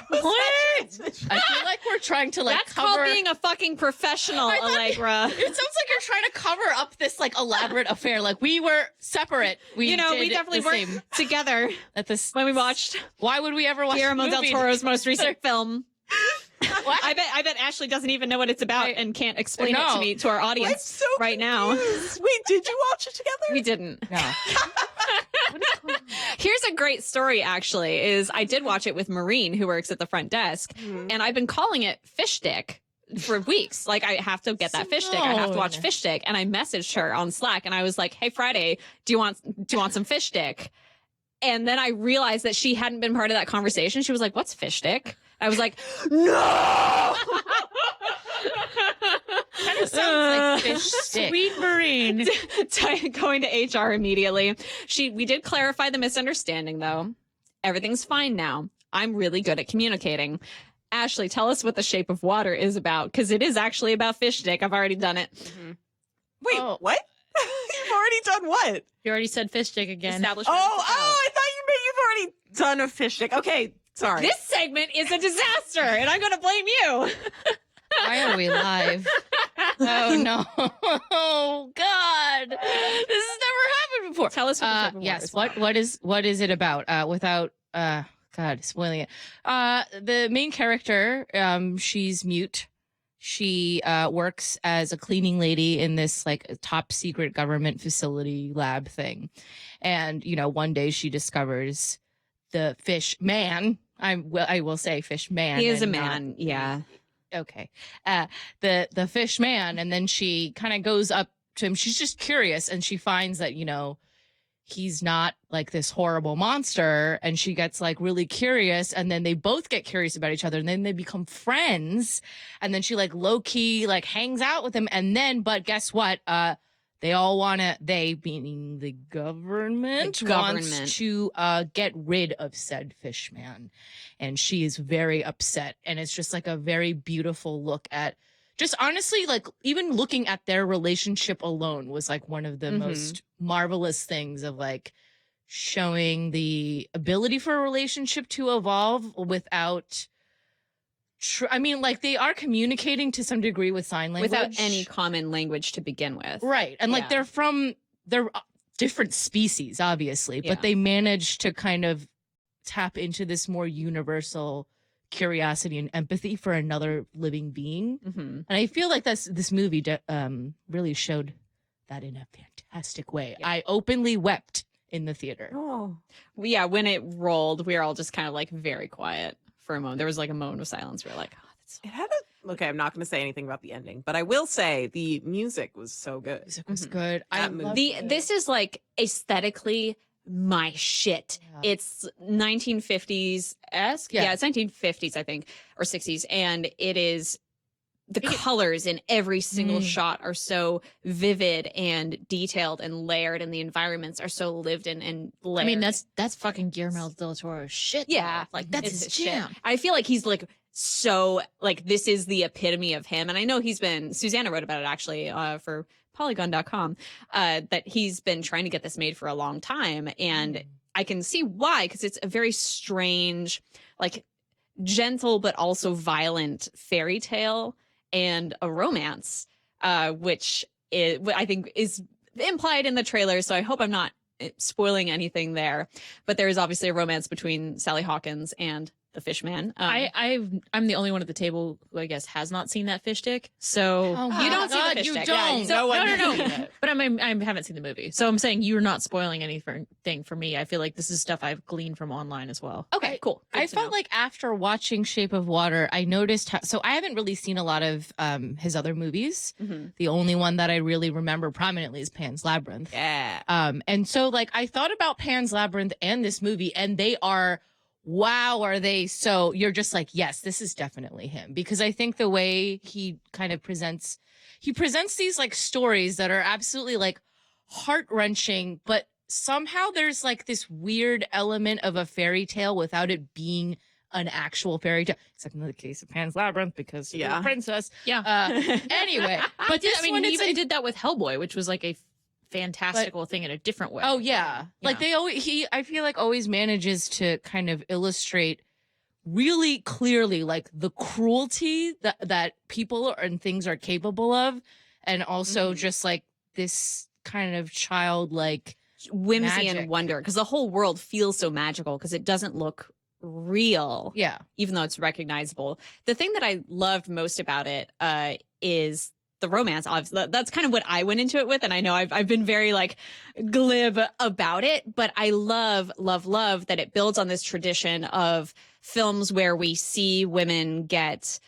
feel like we're trying to like That's cover. called being a fucking professional, I thought- Allegra. It sounds like you're trying to cover up this like elaborate affair. Like we were separate. We We did definitely the weren't same together at this. when we watched Why would we ever watch Guillermo the del movie Toro's most recent together? film. What? I bet Ashley doesn't even know what it's about and can't explain it No. to me, to our I'm audience so right now. confused. Wait, did you watch it together? We didn't. No. Here's a great story, actually, is I did watch it with Maureen, who works at the front desk, and I've been calling it Fish Stick for weeks. Like, I have to get that fish stick. I have to watch Simone. Fish Stick. And I messaged her on Slack, and I was like, hey, Friday, do you want some fish stick? And then I realized that she hadn't been part of that conversation. She was like, what's fish stick? I was like, no! Kind of sounds like fish stick. Sweet Marine. Going to HR immediately. We did clarify the misunderstanding, though. Everything's fine now. I'm really good at communicating. Ashley, tell us what The Shape of Water is about, because it is actually about fish stick. I've already done it. Wait, Oh. what? You've already done what? You already said fish stick again. Establishment. Oh, I thought you've already done a fish stick. Okay, sorry. This segment is a disaster, and I'm going to blame you. Why are we live? Oh no! Oh God! This has never happened before. Tell us what The Shape of Water Yes. is about. What is it about? Without God spoiling it. The main character, she's mute. She works as a cleaning lady in this like top secret government facility lab thing, and one day she discovers the fish man. I will say fish man. He is a and not- man, yeah. Okay. The fish man, and then she kind of goes up to him. She's just curious, and she finds that he's not like this horrible monster, and she gets like really curious, and then they both get curious about each other, and then they become friends, and then she like low-key like hangs out with him, and then but guess what, they all want to, they being the government, wants to get rid of said fishman, and she is very upset, and it's just like a very beautiful look at just honestly, like even looking at their relationship alone was like one of the most marvelous things of like showing the ability for a relationship to evolve without, I mean, like they are communicating to some degree with sign language. Without any common language to begin with. Right. And like they're different species, obviously, but they manage to kind of tap into this more universal curiosity and empathy for another living being. And I feel like this movie really showed that in a fantastic way. I openly wept in the theater. Oh, yeah, when it rolled, we were all just kind of like very quiet for a moment. There was like a moment of silence. We were like, oh, that's so it had a. Okay, I'm not going to say anything about the ending, but I will say the music was so good. Music was good. This is like aesthetically my shit. Yeah. It's 1950s-esque. Yeah, it's 1950s, I think, or 60s. And it is the colors in every single shot are so vivid and detailed and layered, and the environments are so lived in and layered. I mean, that's fucking Guillermo del Toro's shit. Yeah. Like that's his jam. Shit. I feel like he's like so like this is the epitome of him. And I know Susanna wrote about it actually for Polygon.com, that he's been trying to get this made for a long time. And I can see why, because it's a very strange, like gentle, but also violent fairy tale and a romance, which I think is implied in the trailer. So I hope I'm not spoiling anything there. But there is obviously a romance between Sally Hawkins and the Fishman. I'm the only one at the table who I guess has not seen that fish stick. So you don't see the fish you stick. don't. Yeah, so, no. But I haven't seen the movie, so I'm saying you're not spoiling anything for me. I feel like this is stuff I've gleaned from online as well. Okay, cool. I felt like after watching Shape of Water, I noticed so I haven't really seen a lot of his other movies. The only one that I really remember prominently is Pan's Labyrinth. Yeah. And so like I thought about Pan's Labyrinth and this movie, and they are. Wow, are they so you're just like, yes, this is definitely him, because I think the way he kind of presents these like stories that are absolutely like heart-wrenching, but somehow there's like this weird element of a fairy tale without it being an actual fairy tale, except in the case of Pan's Labyrinth because she's a princess. Anyway, but this one he even did that with Hellboy, which was like a fantastical thing in a different way. Oh yeah. Like I feel like always manages to kind of illustrate really clearly like the cruelty that people and things are capable of, and also just like this kind of childlike whimsy magic. And wonder, because the whole world feels so magical because it doesn't look real. Yeah. Even though it's recognizable. The thing that I loved most about it is the romance. That's kind of what I went into it with, and I know I've been very like glib about it, but I love that it builds on this tradition of films where we see women get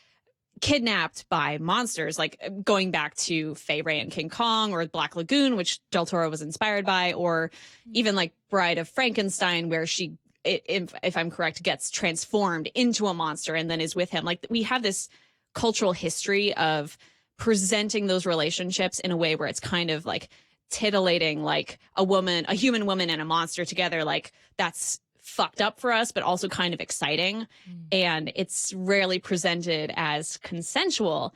kidnapped by monsters, like going back to Fay Wray and King Kong, or Black Lagoon, which Del Toro was inspired by, or even like Bride of Frankenstein, where she, if I'm correct, gets transformed into a monster and then is with him. Like we have this cultural history of presenting those relationships in a way where it's kind of like titillating, like a human woman and a monster together. Like that's fucked up for us, but also kind of exciting. And it's rarely presented as consensual.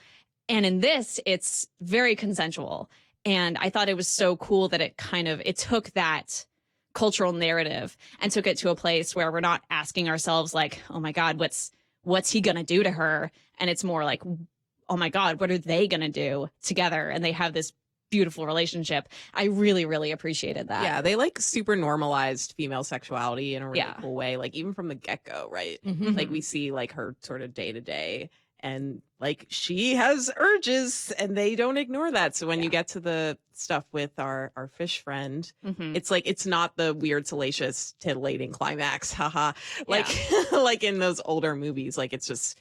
And in this, it's very consensual. And I thought it was so cool that it took that cultural narrative and took it to a place where we're not asking ourselves like, oh my God, what's he gonna do to her? And it's more like, oh my God, what are they going to do together? And they have this beautiful relationship. I really, really appreciated that. Yeah, they like super normalized female sexuality in a really cool way. Like even from the get-go, right? Like we see like her sort of day to day, and like she has urges and they don't ignore that. So when you get to the stuff with our fish friend, it's like, it's not the weird, salacious, titillating climax. Haha. Like, like in those older movies, like it's just,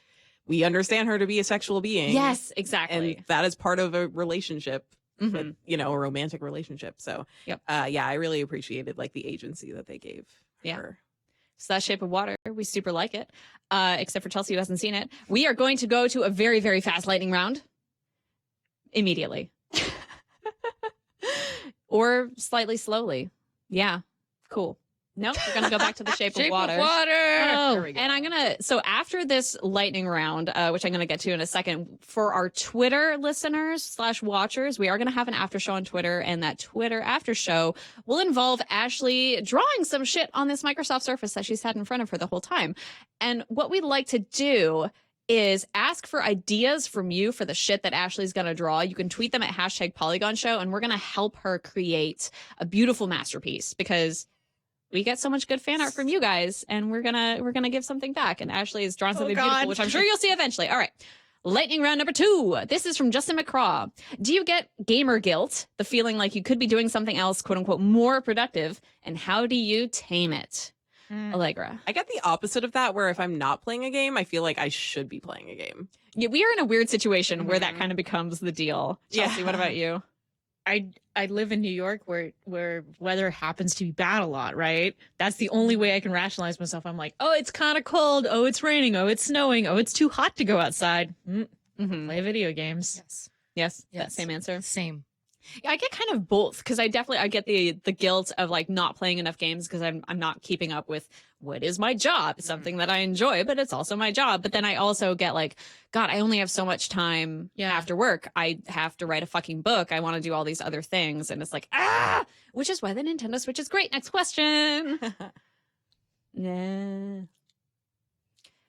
we understand her to be a sexual being. Yes, exactly. And that is part of a relationship. with, you know, a romantic relationship. So Yep. yeah, I really appreciated like the agency that they gave Yeah. her. So that's Shape of Water. We super like it. Except for Chelsea, who hasn't seen it. We are going to go to a very, very fast lightning round immediately. Or slightly slowly. Yeah. Cool. Nope. We're going to go back to the Shape of Water. Oh, And I'm going to, so after this lightning round, which I'm going to get to in a second, for our Twitter listeners / watchers, we are going to have an after show on Twitter, and that Twitter after show will involve Ashley drawing some shit on this Microsoft Surface that she's had in front of her the whole time. And what we'd like to do is ask for ideas from you for the shit that Ashley's going to draw. You can tweet them at #Polygon Show, and we're going to help her create a beautiful masterpiece, because we get so much good fan art from you guys, and we're gonna give something back. And Ashley has drawn something beautiful, which I'm sure you'll see eventually. All right. Lightning round number 2. This is from Justin McCraw. Do you get gamer guilt, the feeling like you could be doing something else, quote unquote, more productive? And how do you tame it? Allegra. I get the opposite of that, where if I'm not playing a game, I feel like I should be playing a game. Yeah, we are in a weird situation where that kind of becomes the deal. Chelsea, what about you? I live in New York where weather happens to be bad a lot, right? That's the only way I can rationalize myself. I'm like, oh, it's kind of cold. Oh, it's raining. Oh, it's snowing. Oh, it's too hot to go outside. Play video games. Yes. That same answer. Same. Yeah, I get kind of both, because I get the guilt of like not playing enough games because I'm not keeping up with what is my job. It's something that I enjoy, but it's also my job. But then I also get like, God, I only have so much time after work. I have to write a fucking book. I want to do all these other things, and it's like, which is why the Nintendo Switch is great. Next question. Nah.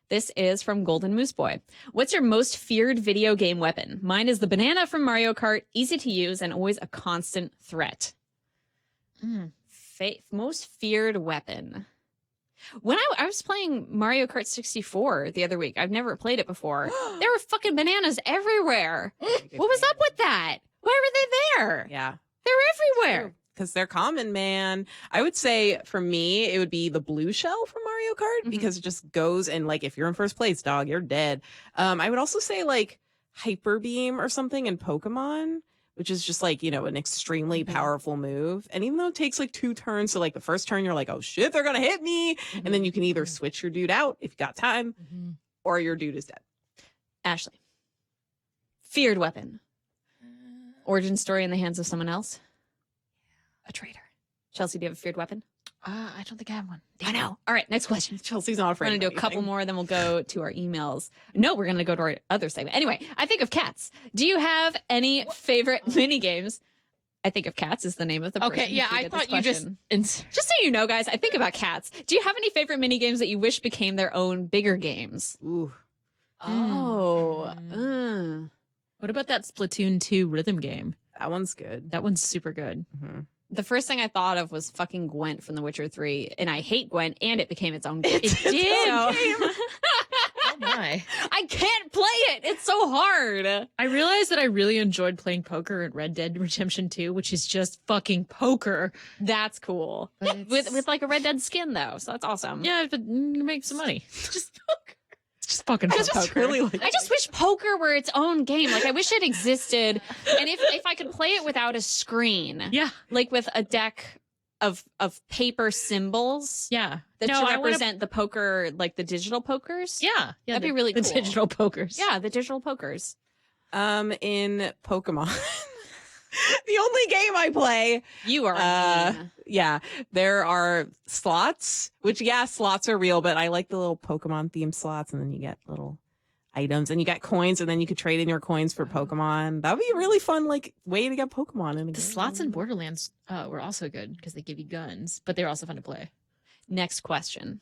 This is from Golden Moose Boy. What's your most feared video game weapon? Mine is the banana from Mario Kart, easy to use and always a constant threat. Most feared weapon. When I was playing Mario Kart 64 the other week, I've never played it before. There were fucking bananas everywhere. What was up with that? Why were they there? Yeah. They're everywhere. Because they're common, man. I would say for me, it would be the blue shell from Mario Kart, because it just goes, and like if you're in first place, dog, you're dead. I would also say like Hyper Beam or something in Pokemon, which is just like, you know, an extremely powerful move. And even though it takes like 2 turns, so like the first turn, you're like, oh shit, they're gonna hit me. And then you can either switch your dude out if you got time, or your dude is dead. Ashley. Feared weapon. Origin story in the hands of someone else. A traitor. Chelsea, do you have a feared weapon? I don't think I have one. I know. All right, next question. Chelsea's not afraid. We're going to do a couple more, then we'll go to our emails. No, we're going to go to our other segment. Anyway, I think of cats. Do you have any favorite mini games? I think of cats is the name of the person. Okay, yeah, I thought you just... Just so you know, guys, I think about cats. Do you have any favorite mini games that you wish became their own bigger games? Ooh. Oh. What about that Splatoon 2 rhythm game? That one's good. That one's super good. The first thing I thought of was fucking Gwent from The Witcher 3, and I hate Gwent, and it became its own game. It did. Oh my. I can't play it. It's so hard. I realized that I really enjoyed playing poker in Red Dead Redemption 2, which is just fucking poker. That's cool. With like a Red Dead skin though, so that's awesome. Yeah, but you make some money. Just poker. It's just fucking poker. Really like I just wish poker were its own game. Like I wish it existed, and if I could play it without a screen, Yeah. like with a deck of paper symbols, Yeah. that No, should I wanna- represent the poker, like the digital pokers. Yeah. That'd be really the cool. digital pokers. Yeah, the digital pokers. in Pokemon. The only game I play, You are mean. yeah, there are slots, which slots are real, but I like the little Pokemon themed slots, and then you get little items, and you get coins, and then you could trade in your coins for Pokemon. That would be a really fun like way to get Pokemon in a The game. slots in Borderlands were also good because they give you guns, but they're also fun to play. Next question.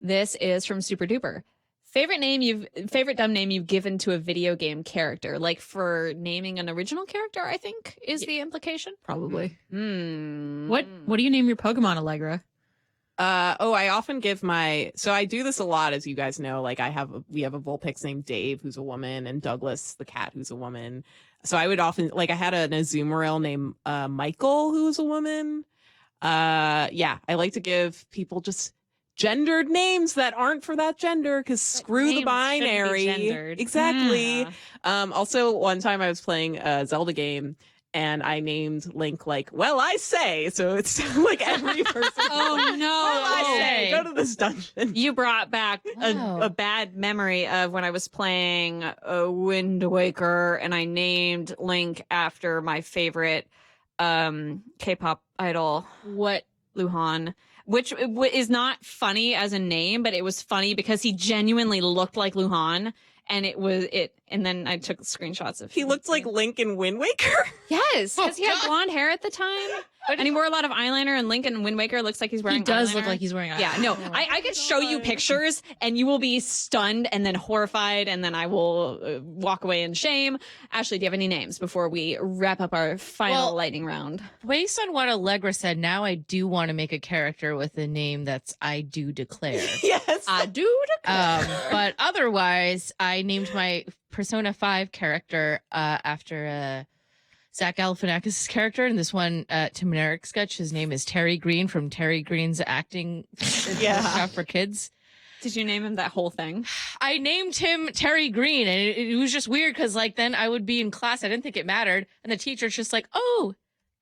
This is from Super Duper. Favorite dumb name you've given to a video game character, like for naming an original character, I think is the implication. Probably. Hmm. What do you name your Pokemon, Allegra? I often give so I do this a lot, as you guys know. Like we have a Vulpix named Dave, who's a woman, and Douglas the cat, who's a woman. So I would often, like, I had an Azumarill named Michael, who's a woman. I like to give people just gendered names that aren't for that gender, because screw the names shouldn't be binary. gendered. Exactly. Yeah. Also, one time I was playing a Zelda game and I named Link like, well, I say. So it's like every person. Oh well, no! I say, go to this dungeon. You brought back Wow. a bad memory of when I was playing Wind Waker, and I named Link after my favorite K-pop idol, What? Luhan, which is not funny as a name, but it was funny because he genuinely looked like Luhan, and and then I took screenshots of He him. looked like Link in Wind Waker. Yes, because he had God. blonde hair at the time, and he wore a lot of eyeliner. And Link in Wind Waker looks like he's wearing. He does look eyeliner. like he's wearing. Yeah, no, I could show you pictures, and you will be stunned and then horrified, and then I will walk away in shame. Ashley, do you have any names before we wrap up our final lightning round? Based on what Allegra said, now I do want to make a character with a name that's I do declare. Yes. I do. But otherwise, I named my Persona 5 character after Zach Galifianakis' character in this one Tim and Eric sketch. His name is Terry Green from Terry Green's acting workshop for kids. Did you name him that whole thing? I named him Terry Green, and it was just weird because like then I would be in class. I didn't think it mattered, and the teacher's just like, "Oh,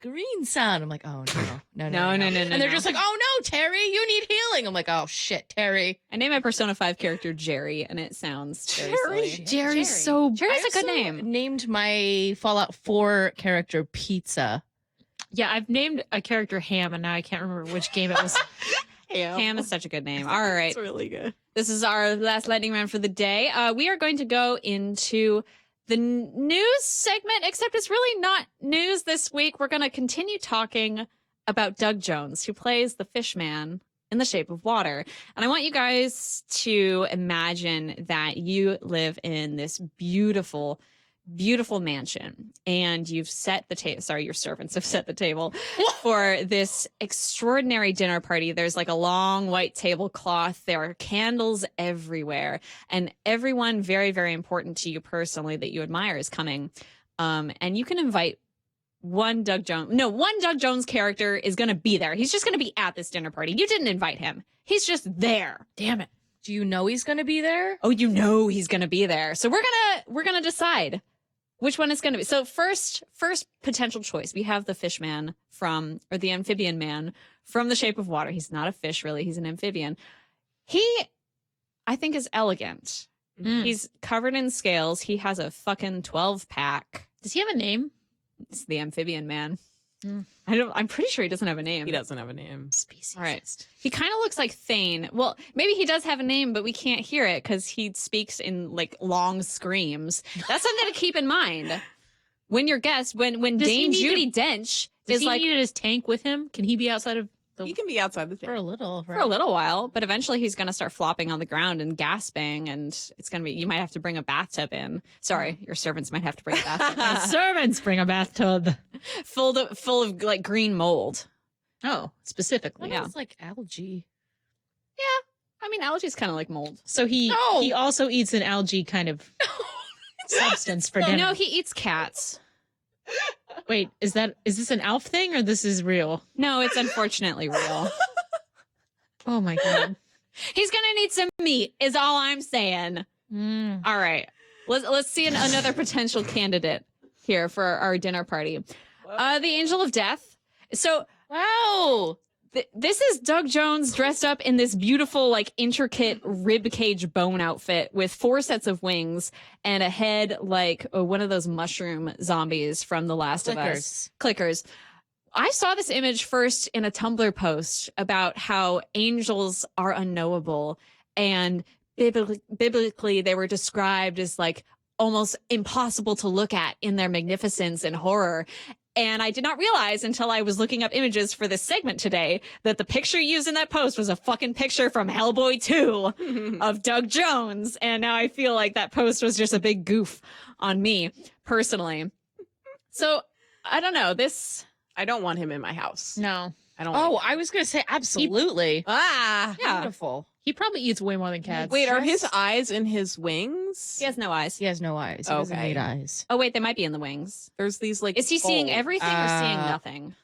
Green son." I'm like, "Oh no, no." And they're just like, "Oh no, Terry, you need healing." I'm like, "Oh shit, Terry." I named my Persona 5 character Jerry, and it sounds very silly. Jerry's so. Jerry's I a good also name. Named my Fallout 4 character Pizza. Yeah, I've named a character Ham, and now I can't remember which game it was. Ham is such a good name. All right. It's really good. This is our last lightning round for the day. We are going to go into the news segment, except it's really not news this week. We're going to continue talking about Doug Jones, who plays the fish man in The Shape of Water. And I want you guys to imagine that you live in this beautiful, beautiful mansion, and you've set the table. Sorry, your servants have set the table for this extraordinary dinner party. There's like a long white tablecloth. There are candles everywhere, and everyone very, very important to you personally that you admire is coming. And you can invite one Doug Jones character is going to be there. He's just going to be at this dinner party. You didn't invite him. He's just there. Damn it! Do you know he's going to be there? Oh, you know he's going to be there. So we're going to decide which one it's going to be. So first potential choice, we have the fish man or the amphibian man from The Shape of Water. He's not a fish, really. He's an amphibian. He, I think, is elegant. Mm. He's covered in scales. He has a fucking 12-pack. Does he have a name? It's the amphibian man. Mm. I'm pretty sure he doesn't have a name. He doesn't have a name. Speciesist. All right. He kind of looks like Thane. Well, maybe he does have a name, but we can't hear it because he speaks in like long screams. That's something to keep in mind. When your guest, when Does he Dame need Judi Dench Does is he like need his tank with him? Can he be outside of the? He can be outside the For thing. a little. for a little while, but eventually he's going to start flopping on the ground and gasping, and it's going to be, you might have to bring a bathtub in. Sorry, your servants might have to bring a bathtub The servants bring a bathtub. in. full of like green mold. Oh, specifically. What Yeah. is like algae? I mean, algae's kind of like mold. So he No. he also eats an algae kind of substance for dinner. No, he eats cats. Wait, is this an Alf thing or this is real? No, it's unfortunately real. Oh my god. He's going to need some meat is all I'm saying. Mm. All right. Let's see another potential candidate here for our dinner party. The Angel of Death. So Wow. this is Doug Jones dressed up in this beautiful, like intricate rib cage bone outfit with 4 sets of wings and a head like one of those mushroom zombies from The Last of Us. Clickers. I saw this image first in a Tumblr post about how angels are unknowable, and biblically they were described as like almost impossible to look at in their magnificence and horror. And I did not realize until I was looking up images for this segment today that the picture used in that post was a fucking picture from Hellboy 2 of Doug Jones. And now I feel like that post was just a big goof on me personally. So I don't know. I don't want him in my house. No. I don't. Oh, want him. I was gonna say absolutely. Ah. Yeah. Beautiful. He probably eats way more than cats. Wait, are his eyes in his wings? He has no eyes. He has no eyes. He doesn't Okay. need eyes. Oh, wait, they might be in the wings. There's these like. Is he seeing folds. everything or seeing Uh, nothing?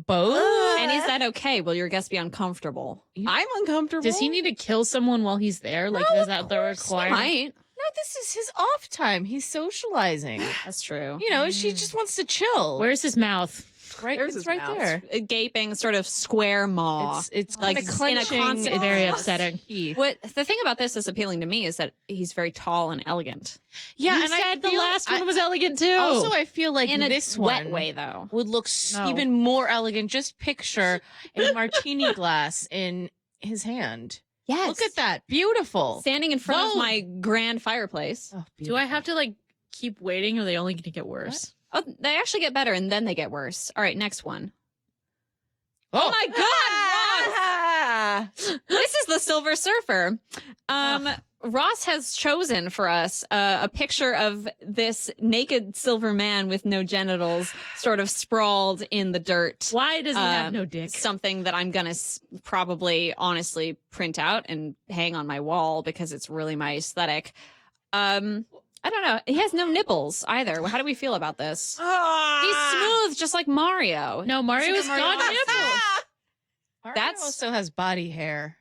both. And is that okay? Will your guest be uncomfortable? I'm uncomfortable. Does he need to kill someone while he's there? Like, No, is of that the course he requirement? Might. No, this is his off time. He's socializing. That's true. You know, she just wants to chill. Where's his mouth? right? There's It's his right mouth. there. A gaping sort of square maw. It's like, kind of in a clenching. constant- It's very Oh, upsetting. teeth. What the thing about this that's appealing to me is that he's very tall and elegant. Yeah, You and I said the feel- last I- one was elegant too. Also, I feel like In a this wet one way, though. would look No. even more elegant. Just picture a martini glass in his hand. Yes. Look at that. Beautiful. Standing in front of Whoa. my grand fireplace. Oh, do I have to like keep waiting, or are they only going to get worse? Oh, they actually get better and then they get worse. All right, next one. Oh, my God, Ross! This is the Silver Surfer. Ross has chosen for us a picture of this naked silver man with no genitals, sort of sprawled in the dirt. Why does he have no dick? Something that I'm gonna probably, honestly, print out and hang on my wall because it's really my aesthetic. I don't know. He has no nipples either. How do we feel about this? He's smooth, just like Mario. No, Mario's got nipples. Mario That's- also has body hair.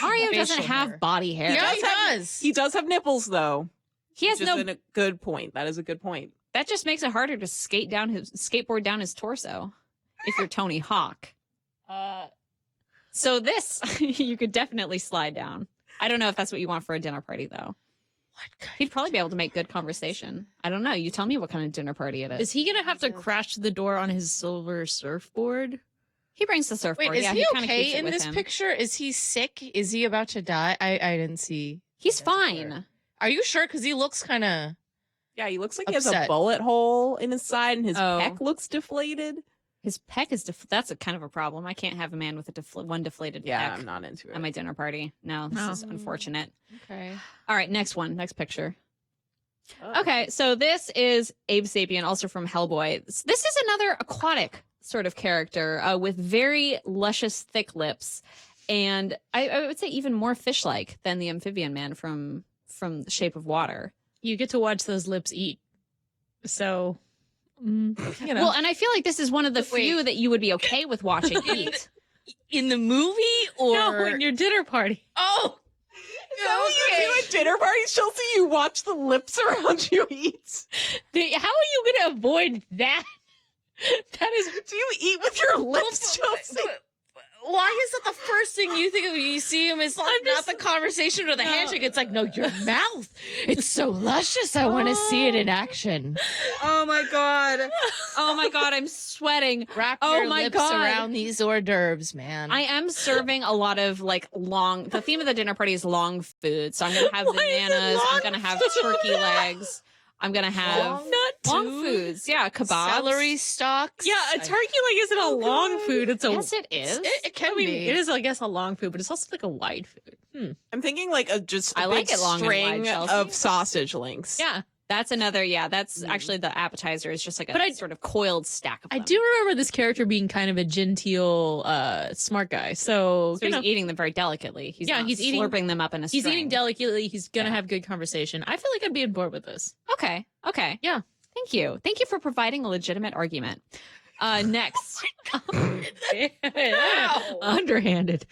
Mario doesn't facial have hair. body hair. Yeah, does he have- does. He does have nipples, though. He has Which is no. a good point. That is a good point. That just makes it harder to skateboard down his torso if you're Tony Hawk. So this you could definitely slide down. I don't know if that's what you want for a dinner party, though. What kind He'd probably be able to make good conversation. I don't know. You tell me what kind of dinner party it is. Is he going to have to crash the door on his silver surfboard? He brings the surfboard. Wait, is yeah, he kinda okay keeps it in with this him. picture? Is he sick? Is he about to die? I didn't see. He's That's fine. fair. Are you sure? Because he looks kind of. Yeah, he looks like he has a Upset. bullet hole in his side, and his Oh. peck looks deflated. His peck is that's a kind of a problem. I can't have a man with a one deflated Yeah, peck I'm not into it. at my dinner party. No, this No. is unfortunate. Okay. All right, next one. Next picture. Oh. Okay, so this is Abe Sapien, also from Hellboy. This is another aquatic sort of character with very luscious, thick lips, and I would say even more fish-like than the amphibian man from The Shape of Water. You get to watch those lips eat. So, you know. Well, and I feel like this is one of the Wait. few that you would be okay with watching eat. In the movie or no, in your dinner party. oh, Is that what you do at dinner parties, Chelsea? You watch the lips around you eat. How are you going to avoid that? That is. Do you eat with your lips, Chelsea? Why is that the first thing you think of when you see him? It's like not the conversation or the handshake. It's like, no, your mouth. It's so luscious. I want to see it in action. Oh my god! Oh my god! I'm sweating. Wrap Oh your my lips God. around these hors d'oeuvres, man. I am serving a lot of like long. The theme of the dinner party is long food, so I'm gonna have bananas. I'm gonna have turkey legs. I'm gonna have long foods. Yeah, kebabs. Celery stalks. Yeah, a turkey leg isn't a long food. It's a. Yes, it is. It can I mean, be. it is, I guess, a long food, but it's also like a wide food. I'm thinking like just a I big like it long and wide, string Chelsea. of sausage links. Yeah. That's another. Yeah, that's actually the appetizer. Is just like a But I- sort of coiled stack of I them. do remember this character being kind of a genteel, smart guy. So, So you he's know, eating them very delicately. He's Yeah, not he's eating- slurping them up in a he's string. eating delicately. He's going to Yeah. have good conversation. I feel like I'd be on board with this. Okay. Okay. Yeah. Thank you. Thank you for providing a legitimate argument. Next, Underhanded.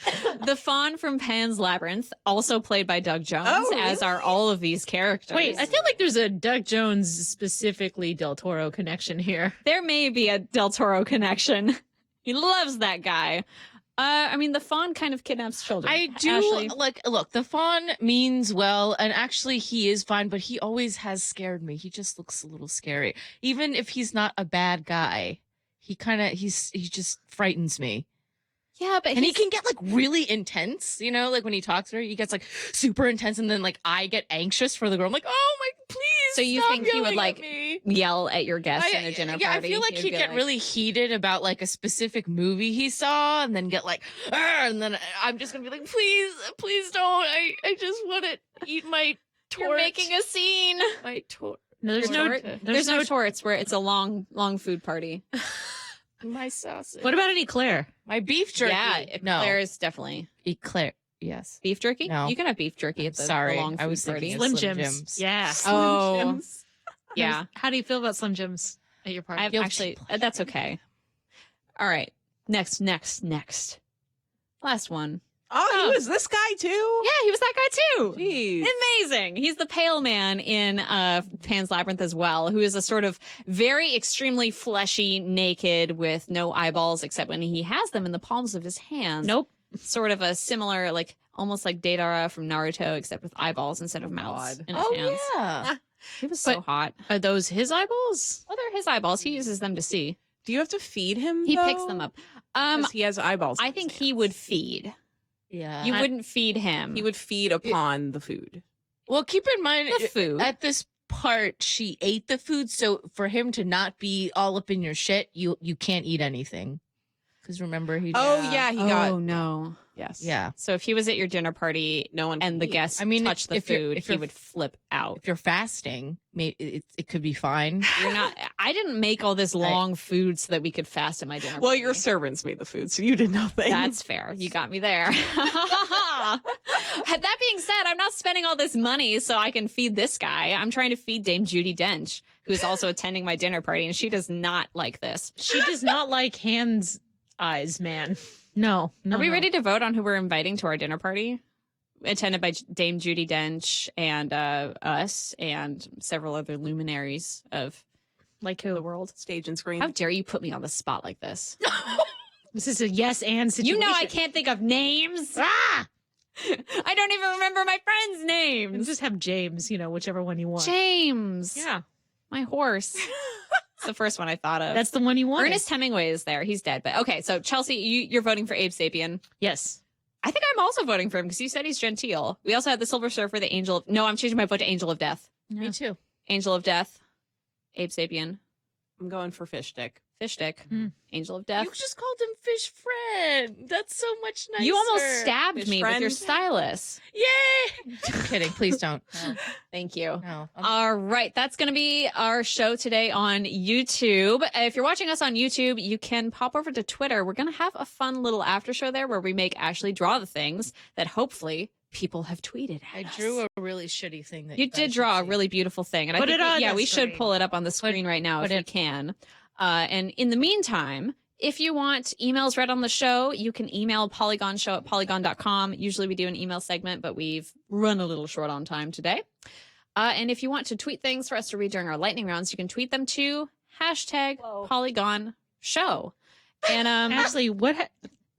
the fawn from Pan's Labyrinth, also played by Doug Jones, Oh, as are all of these characters. Wait, I feel like there's a Doug Jones, specifically Del Toro connection here. there may be a Del Toro connection. He loves that guy. I mean, the fawn kind of kidnaps children. I do Ashley. look, the fawn means well, and actually he is fine, but he always has scared me. He just looks a little scary. Even if he's not a bad guy, he just frightens me. Yeah, but And he he's- can get like really intense, you know, like when he talks to her, he gets like super intense, and then like I get anxious for the girl. I'm like, oh my, please. So you stop think he would yelling like at me. yell at your guests in a dinner yeah, party? I feel like He'd he'd be get really heated about like a specific movie he saw, and then get like, "Arr," and then I'm just gonna be like, please don't. I just want to eat my torch. You're making a scene. my torch. No, there's no. Tort? There's no torts where it's a long food party. My sausage. What about an eclair? my beef jerky? Yeah, no. Eclair is definitely Eclair. Yes. beef jerky. No. You can have beef jerky at the Sorry, long food I was party. thinking Slim Slim Jims. Jims. Yeah. Oh, yeah. How do you feel about Slim Jims at your party? I've Guilty actually pleasure. that's okay. All right. Next. Last one. Oh, he was this guy too? Yeah, he was that guy too. Jeez. Amazing. He's the pale man in Pan's Labyrinth as well, who is a sort of very extremely fleshy, naked, with no eyeballs except when he has them in the palms of his hands. Nope. Sort of a similar, like almost like Deidara from Naruto, except with eyeballs instead of mouths in his hands. yeah. He was so hot. Are those his eyeballs? Well, they're his eyeballs. He uses them to see. Do you have to feed him? He though? picks them up. 'Cause he has eyeballs. I in his think he hands. would feed. Yeah. You wouldn't feed him. He would feed upon the food. Well, keep in mind The food. at this part she ate the food, so for him to not be all up in your shit, you can't eat anything. Because remember he Oh yeah, he got. Oh no. Yes. yeah. So if he was at your dinner party No one. and the can eat. guests I mean, touched the if you're- food, if he you're- would flip out. If you're fasting, it could be fine. You're not. I didn't make all this long food so that we could fast at my dinner. Well, party. your servants made the food, so you did nothing. That's fair. You got me there. That being said, I'm not spending all this money so I can feed this guy. I'm trying to feed Dame Judi Dench, who's also attending my dinner party, and she does not like this. She does not like hands eyes, man. No. Are we ready to vote on who we're inviting to our dinner party? Attended by Dame Judi Dench and us and several other luminaries of Like who? the world. Stage and screen. How dare you put me on the spot like this? This is a yes and situation. You know I can't think of names. Ah! I don't even remember my friends' And names. just have James, whichever one you want. James. Yeah. My horse. It's the first one I thought of. That's the one you want. Ernest Hemingway is there. He's dead. But okay, so Chelsea, you're voting for Abe Sapien. Yes. I think I'm also voting for him because you said he's genteel. We also had the Silver Surfer, the Angel of... No, I'm changing my vote to Angel of Death. Me too. Angel of Death. Abe Sapien. I'm going for fish stick. Fish stick. Hmm. Angel of Death. You just called him fish friend. That's so much nicer. You almost stabbed Fish me with your friend. stylus. Yay! I'm kidding. Please don't. No. Thank you. No. All right. That's going to be our show today on YouTube. If you're watching us on YouTube, you can pop over to Twitter. We're going to have a fun little after show there where we make Ashley draw the things that hopefully people have tweeted at I us. drew a really shitty thing that You guys did should draw a see. really beautiful thing. And Put I think it on yeah, the we should screen. pull it up on the screen right now if put we it- can. And in the meantime, if you want emails read on the show, you can email polygonshow at polygon.com. Usually we do an email segment, but we've run a little short on time today. And if you want to tweet things for us to read during our lightning rounds, you can tweet them to hashtag Polygon Show. And Ashley, what?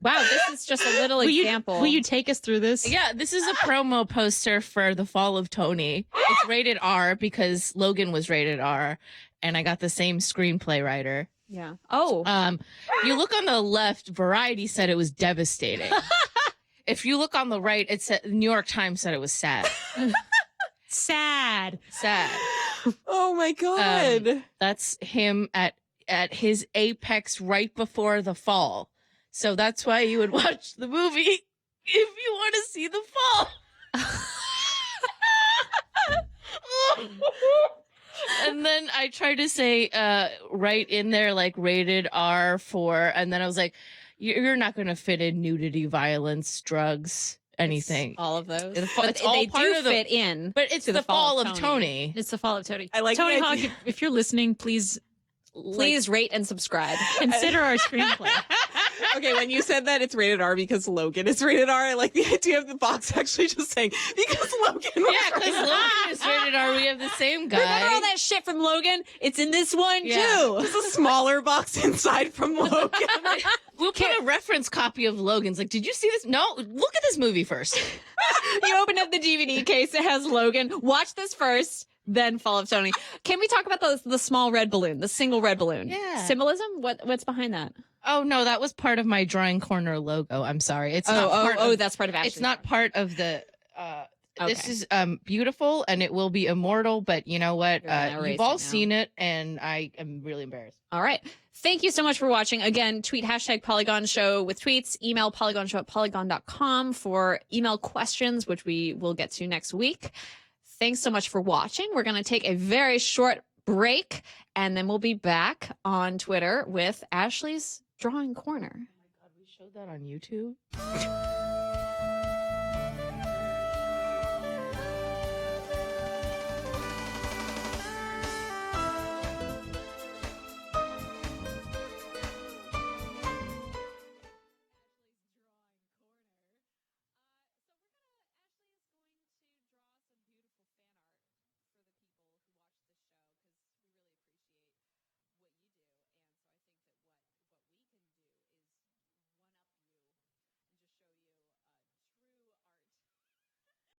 wow, this is just a little example. Will you take us through this? Yeah, this is a promo poster for The Fall of Tony. It's rated R because Logan was rated R, and I got the same screenplay writer. Yeah. Oh, If you look on the left, Variety said it was devastating. If you look on the right, it said New York Times said it was sad. Sad. Sad. Oh my god. That's him at his apex right before the fall. So that's why you would watch the movie if you want to see the fall. And then I tried to say right in there like rated R for, and then I was like, you're not going to fit in nudity, violence, drugs, anything. all of those. It's But all they part do of the- fit in. But it's to the fall of Tony. It's the fall of Tony. I like Tony the Hawk. idea- If you're listening, please Please rate and subscribe. consider our screenplay. Okay, when you said that it's rated R because Logan is rated R, I like the idea of the box actually just saying because Logan. Was Yeah, because rated R. Logan is rated R. We have the same guy. Remember all that shit from Logan? It's in this one Yeah. too. Just a smaller box inside from Logan. We'll put a reference copy of Logan's. Like, did you see this? No, look at this movie first. You open up the DVD case, it has Logan. Watch this first, then Fall of Tony. Can we talk about the small red balloon, the single red balloon? Yeah. Symbolism? What's behind that? Oh no, that was part of my drawing corner logo. I'm sorry, it's not part of, that's part of Ashley's it's not part of the. This Okay. is beautiful and it will be immortal. But you know what? You're gonna erase You've all it now. seen it, and I am really embarrassed. All right. Thank you so much for watching. Again, tweet hashtag Polygon Show with tweets. Email polygonshow at polygon.com for email questions, which we will get to next week. Thanks so much for watching. We're going to take a very short break, and then we'll be back on Twitter with Ashley's Drawing Corner. Oh my god, we showed that on YouTube.